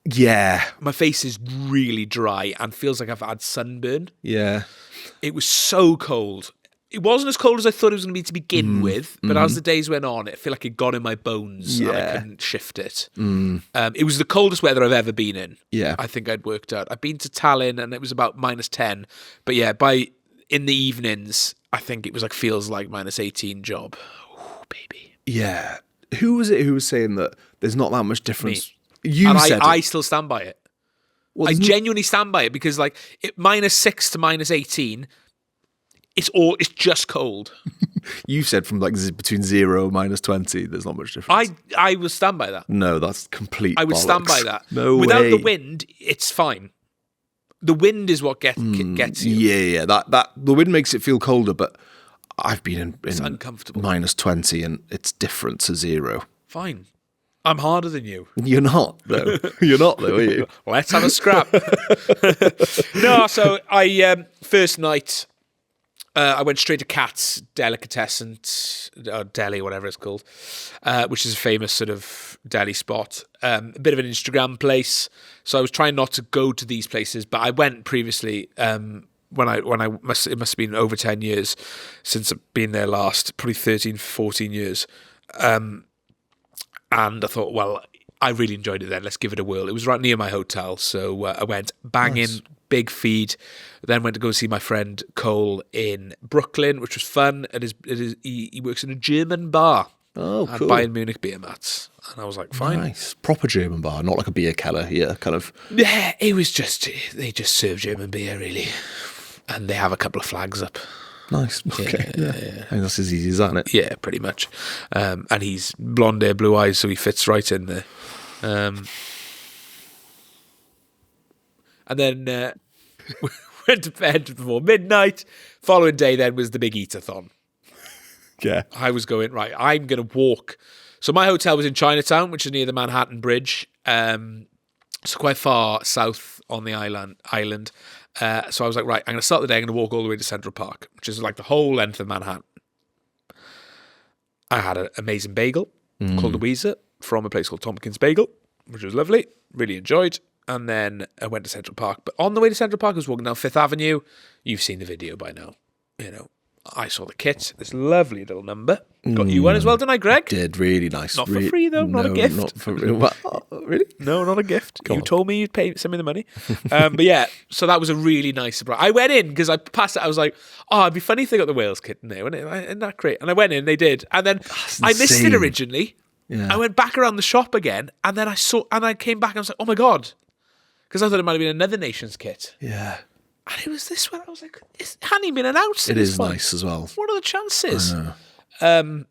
Yeah. My face is really dry and feels like I've had sunburn. Yeah. It was so cold. It wasn't as cold as I thought it was going to be to begin with, but as the days went on, it felt like it got in my bones and I couldn't shift it. It was the coldest weather I've ever been in. Yeah. I think I'd worked out. I've been to Tallinn and it was about -10. But yeah, in the evenings, I think it was feels like -18 job. Oh, baby. Yeah. Who was it who was saying that there's not that much difference? Me. You said it. I still stand by it. Well, I genuinely stand by it because -6 to -18... It's just cold. You said from between 0 and -20, there's not much difference. I will stand by that. No, that's complete I would bollocks. stand by that. No Without way. the wind, it's fine. The wind is what gets you. Yeah. That the wind makes it feel colder, but I've been in it's uncomfortable. -20 and it's different to 0. Fine. I'm harder than you. You're not, though. You're not, though, are you? Let's have a scrap. No, so I first night, I went straight to Cat's Delicatessen, or deli, whatever it's called, which is a famous sort of deli spot. A bit of an Instagram place. So I was trying not to go to these places, but I went previously. It must have been over 10 years since I've been there last, probably 13, 14 years. And I thought, well, I really enjoyed it then. Let's give it a whirl. It was right near my hotel. So I went banging, nice. Big feed. Then went to go see my friend Cole in Brooklyn, which was fun. He works in a German bar. Oh, cool. At Bayern Munich beer mats. And I was like, fine. Nice. Proper German bar, not like a beer keller here, kind of. Yeah, it was just, they just serve German beer, really. And they have a couple of flags up. Nice. Okay. Yeah. I think that's as easy as that, isn't it? Yeah, pretty much. And he's blonde hair, blue eyes, so he fits right in there. And then went to bed before midnight. Following day then was the big eat-a-thon. Yeah. I was going, right, I'm going to walk. So my hotel was in Chinatown, which is near the Manhattan Bridge. So quite far south on the island. So I was like, right, I'm going to start the day, I'm going to walk all the way to Central Park, which is like the whole length of Manhattan. I had an amazing bagel called Louisa from a place called Tompkins Bagel, which was lovely, really enjoyed. And then I went to Central Park. But on the way to Central Park, I was walking down Fifth Avenue. You've seen the video by now. You know, I saw the kit, this lovely little number. Got you one as well, didn't I, Greg? Did, really nice. Not for free, though, not a gift. Not for what? Really? No, not a gift. You told me you'd send me the money. But yeah, so that was a really nice surprise. I went in because I passed it. I was like, oh, it'd be funny if they got the Wales kit in there, wouldn't it? Isn't that great? And I went in, they did. And then I missed it originally. Yeah. I went back around the shop again, and then I came back and I was like, oh my God. Because I thought it might have been another nation's kit. Yeah. And it was this one. I was like, it hadn't even been announced. It is nice as well. What are the chances? I know.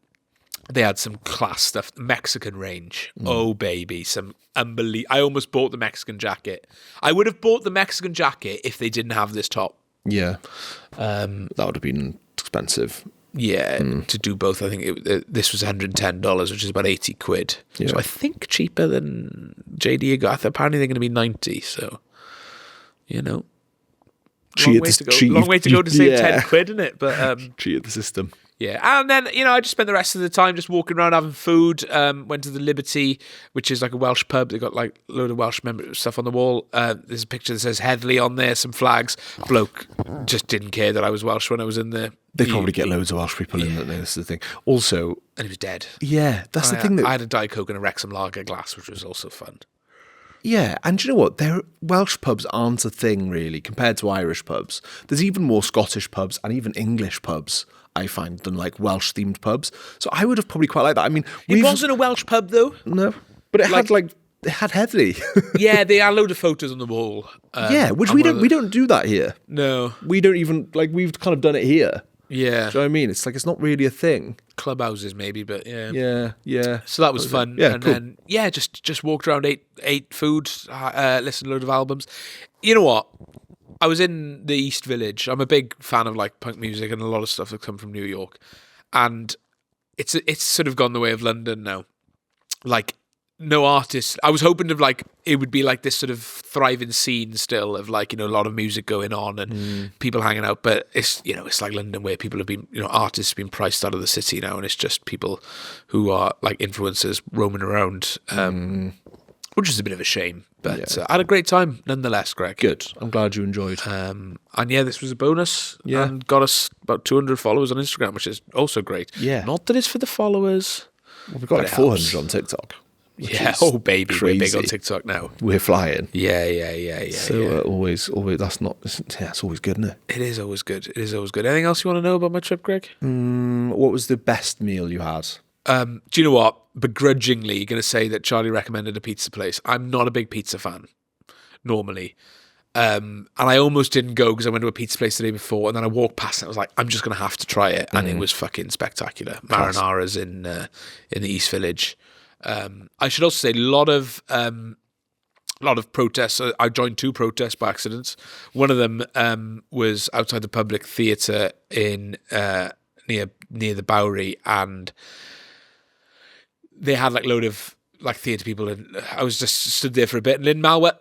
They had some class stuff. Mexican range. Oh, baby. Some unbelievable. I almost bought the Mexican jacket. I would have bought the Mexican jacket if they didn't have this top. Yeah. That would have been expensive. Yeah, to do both. I think this was $110, which is about 80 quid. Yeah. So I think cheaper than JD got. Apparently they're going to be 90. So, you know. Long way to go to save 10 quid, isn't it? But cheat the system. Yeah, and then, you know, I just spent the rest of the time just walking around having food. Went to the Liberty, which is like a Welsh pub. They got like a load of Welsh stuff on the wall. There's a picture that says Headley on there, some flags. Bloke just didn't care that I was Welsh when I was in there. They probably get loads of Welsh people in there. That's the thing. Also, and he was dead. Yeah, that's the thing. I had a Diet Coke and a Wrexham lager glass, which was also fun. Yeah, and do you know what? Welsh pubs aren't a thing, really, compared to Irish pubs. There's even more Scottish pubs and even English pubs, I find, than like Welsh-themed pubs. So I would have probably quite liked that. I mean, it wasn't a Welsh pub, though. No, but it had Headley. Yeah, they had a load of photos on the wall. Yeah, which we don't do that here. No. We don't even, like, we've kind of done it here. Yeah. Do you know what I mean? It's like, it's not really a thing. Clubhouses maybe, but yeah. Yeah. So that was fun. Yeah, and cool. Then just walked around, ate food, listened to a load of albums. You know what? I was in the East Village. I'm a big fan of like punk music and a lot of stuff that come from New York. And it's sort of gone the way of London now. Like, no artists. I was hoping it would be like this sort of thriving scene still of like, you know, a lot of music going on and people hanging out. But it's, you know, it's like London where people have been, you know, artists have been priced out of the city now, and it's just people who are like influencers roaming around, which is a bit of a shame. But I had a great time nonetheless, Greg. Good. I'm glad you enjoyed. And yeah, this was a bonus. Yeah. And got us about 200 followers on Instagram, which is also great. Yeah. Not that it's for the followers. Well, we've got like 400 on TikTok. Yeah, oh baby, crazy. We're big on TikTok now. We're flying. Yeah. So always, that's not. It's always good, isn't it? It is always good. Anything else you want to know about my trip, Greg? What was the best meal you had? Do you know what? Begrudgingly, going to say that Charlie recommended a pizza place. I'm not a big pizza fan normally, and I almost didn't go because I went to a pizza place the day before, and then I walked past it. I was like, I'm just going to have to try it, and it was fucking spectacular. Marinara's in the East Village. I should also say a lot of protests. I joined 2 protests by accident. One of them was outside the Public Theatre in near the Bowery, and they had like load of like theatre people, and I was just stood there for a bit, and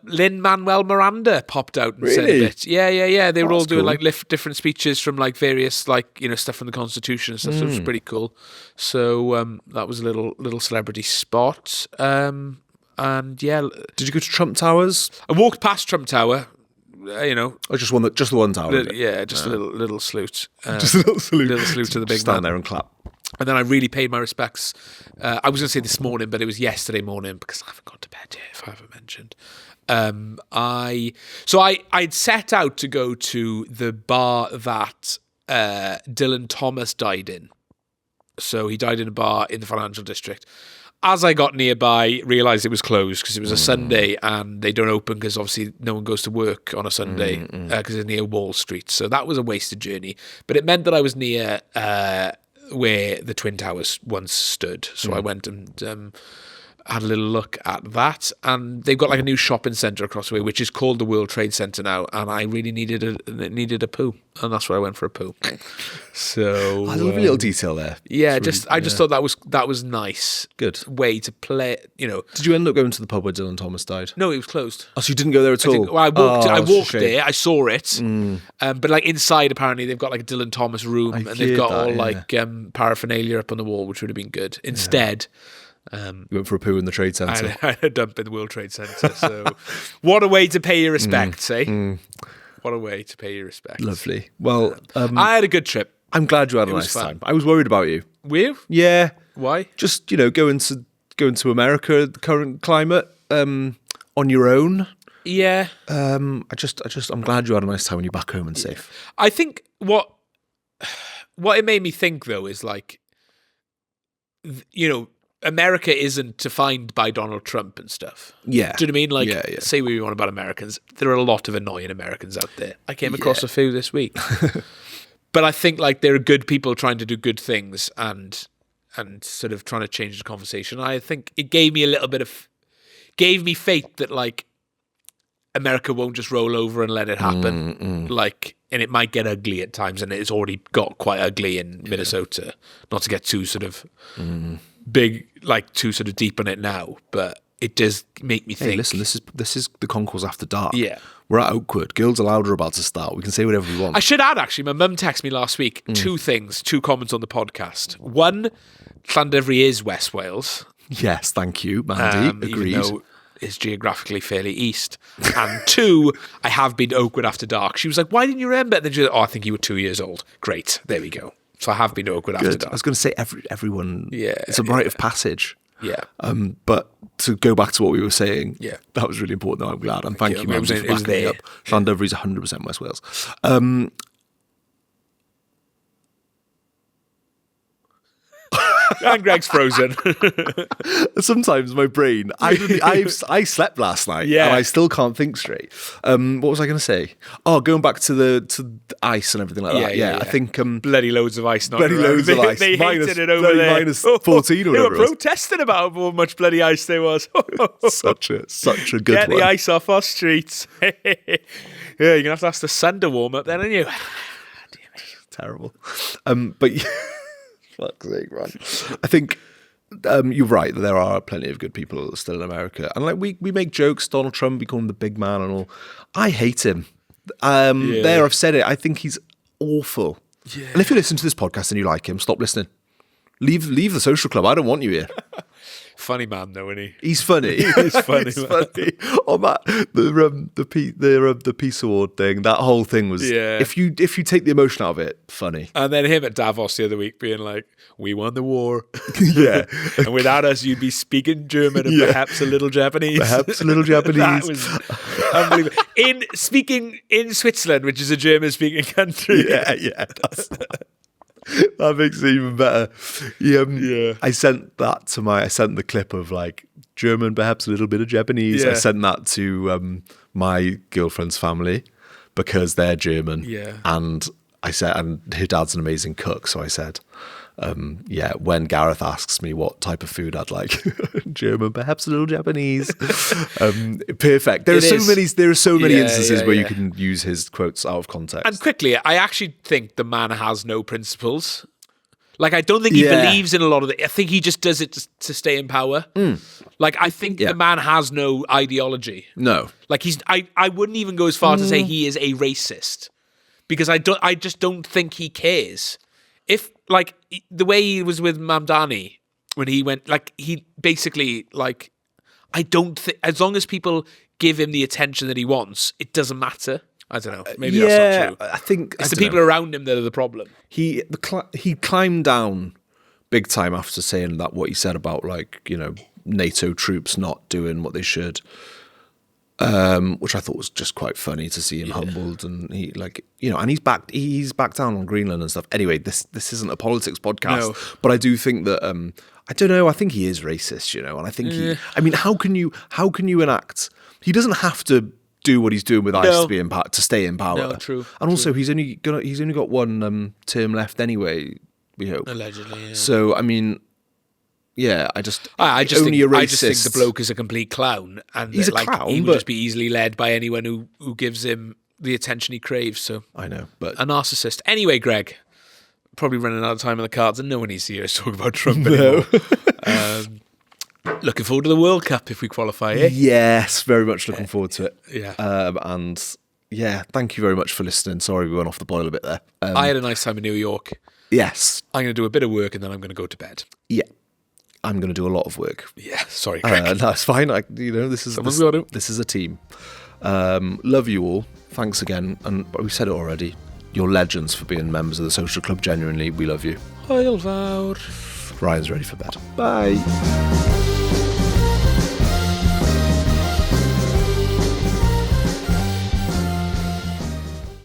Lin-Manuel Miranda popped out and said a bit. Yeah. They were all doing like different speeches from like various like, you know, stuff from the Constitution and stuff. So it was pretty cool. So that was a little celebrity spot. And yeah, did you go to Trump Towers? I walked past Trump Tower. You know, just the one tower. Just a little salute. Just a little salute. Little salute to the big man. Stand there and clap. And then I really paid my respects. I was going to say this morning, but it was yesterday morning because I haven't gone to bed yet, if I haven't mentioned. I'd set out to go to the bar that Dylan Thomas died in. So he died in a bar in the financial district. As I got nearby, realised it was closed because it was a Sunday and they don't open because obviously no one goes to work on a Sunday because it's near Wall Street. So that was a wasted journey. But it meant that I was near where the Twin Towers once stood. So I went and had a little look at that. And they've got like a new shopping centre across the way, which is called the World Trade Centre now. And I really needed a poo. And that's where I went for a poo. So I love a little detail there. Yeah, I just thought that was nice. Good way to play. You know, did you end up going to the pub where Dylan Thomas died? No, it was closed. Oh, so you didn't go there at all? I walked there. I saw it, but like inside, apparently they've got like a Dylan Thomas room, and they've got all like paraphernalia up on the wall, which would have been good. Instead. You went for a poo in the Trade Centre. I had a dump in the World Trade Centre. So, what a way to pay your respects, eh? What a way to pay your respects. Lovely. Well, I had a good trip. I'm glad you had a nice time. I was worried about you. Were you? Yeah. Why? Just, you know, going to America, the current climate, on your own. Yeah. I'm glad you had a nice time when you're back home and safe. I think what it made me think though is like, you know, America isn't defined by Donald Trump and stuff. Yeah. Do you know what I mean? Like, say what you want about Americans. There are a lot of annoying Americans out there. I came across a few this week. But I think like there are good people trying to do good things and sort of trying to change the conversation. I think it gave me gave me faith that like America won't just roll over and let it happen. Like, and it might get ugly at times, and it's already got quite ugly in Minnesota. Not to get too sort of big, like too sort of deep on it now, but it does make me think. Hey, listen, this is the Concourse After Dark. Yeah. We're at Oakwood. Girls Aloud are about to start. We can say whatever we want. I should add, actually, my mum texted me last week, two comments on the podcast. One, Llandovery is West Wales. Yes, thank you, Mandy. Agreed. Even though it's geographically fairly east. And two, I have been to Oakwood After Dark. She was like, why didn't you remember? And then she was like, I think you were 2 years old. Great. There we go. So I have been to Oakwood After Dark. I was going to say everyone. Yeah, it's a rite of passage. Yeah. But to go back to what we were saying, yeah, that was really important. Though. I'm glad. And thank you, man, for backing me up. Yeah. Llandovery is 100% West Wales. And Greg's frozen. Sometimes my brain, I slept last night and I still can't think straight. What was I going to say? Oh, going back to the ice and everything like that. Yeah. I think bloody loads of ice. Bloody loads of ice. They hated it over there. Minus 14 or whatever. They were protesting about how much bloody ice there was. such a good Get one. the ice off our streets. Yeah, you're going to have to ask the sun to warm up then, aren't you? Terrible. But fuck's sake, right? I think you're right that there are plenty of good people still in America, and like we make jokes. Donald Trump, we call him the big man and all. I hate him. There, I've said it. I think he's awful. Yeah. And if you listen to this podcast and you like him, stop listening. Leave the social club. I don't want you here. Funny man, though, isn't he? He's funny. He's funny. He's funny. On that, the Peace Award thing, that whole thing was. Yeah. If you take the emotion out of it, funny. And then him at Davos the other week being like, "We won the war." Yeah. And without us, you'd be speaking German and perhaps a little Japanese. Perhaps a little Japanese. That was unbelievable. In Switzerland, which is a German-speaking country. Yeah. That makes it even better. I sent the clip of like German, perhaps a little bit of Japanese. I sent that to my girlfriend's family because they're German. Yeah. And I said, and her dad's an amazing cook. So I said, when Gareth asks me what type of food I'd like, German, perhaps a little Japanese. Perfect. There are so many instances where you can use his quotes out of context. And quickly, I actually think the man has no principles. Like, I don't think he believes in a lot of it. I think he just does it to stay in power. Like, I think the man has no ideology. No. Like, I wouldn't even go as far to say he is a racist, because I just don't think he cares. If, like, the way he was with Mamdani when he went, like, he basically, like, I don't think, as long as people give him the attention that he wants, it doesn't matter. I don't know. Maybe that's not true. I think it's the people around him that are the problem. He climbed down big time after saying that, what he said about, like, you know, NATO troops not doing what they should, which I thought was just quite funny to see him humbled, and he, like, you know, and he's back down on Greenland and stuff. Anyway, this isn't a politics podcast, but I do think that I don't know. I think he is racist, you know, and I think I mean, how can you enact? He doesn't have to do what he's doing with ICE to stay in power. No, true. And also, he's only got one term left anyway. We hope, allegedly. Yeah. So I mean, yeah, I just think the bloke is a complete clown, and he's a clown. He would just be easily led by anyone who gives him the attention he craves. So I know, but a narcissist. Anyway, Greg, probably running out of time on the cards, and no one needs to hear us talk about Trump anymore. Looking forward to the World Cup if we qualify, eh? Yes, very much looking forward to it. Yeah. And yeah, thank you very much for listening. Sorry we went off the boil a bit there. I had a nice time in New York. Yes. I'm going to do a bit of work and then I'm going to go to bed. Yeah. I'm going to do a lot of work. Yeah, sorry, Greg. No, it's fine. This is a team. Love you all. Thanks again. And we said it already. You're legends for being members of the social club. Genuinely, we love you. Hwyl fawr. Ryan's ready for bed. Bye.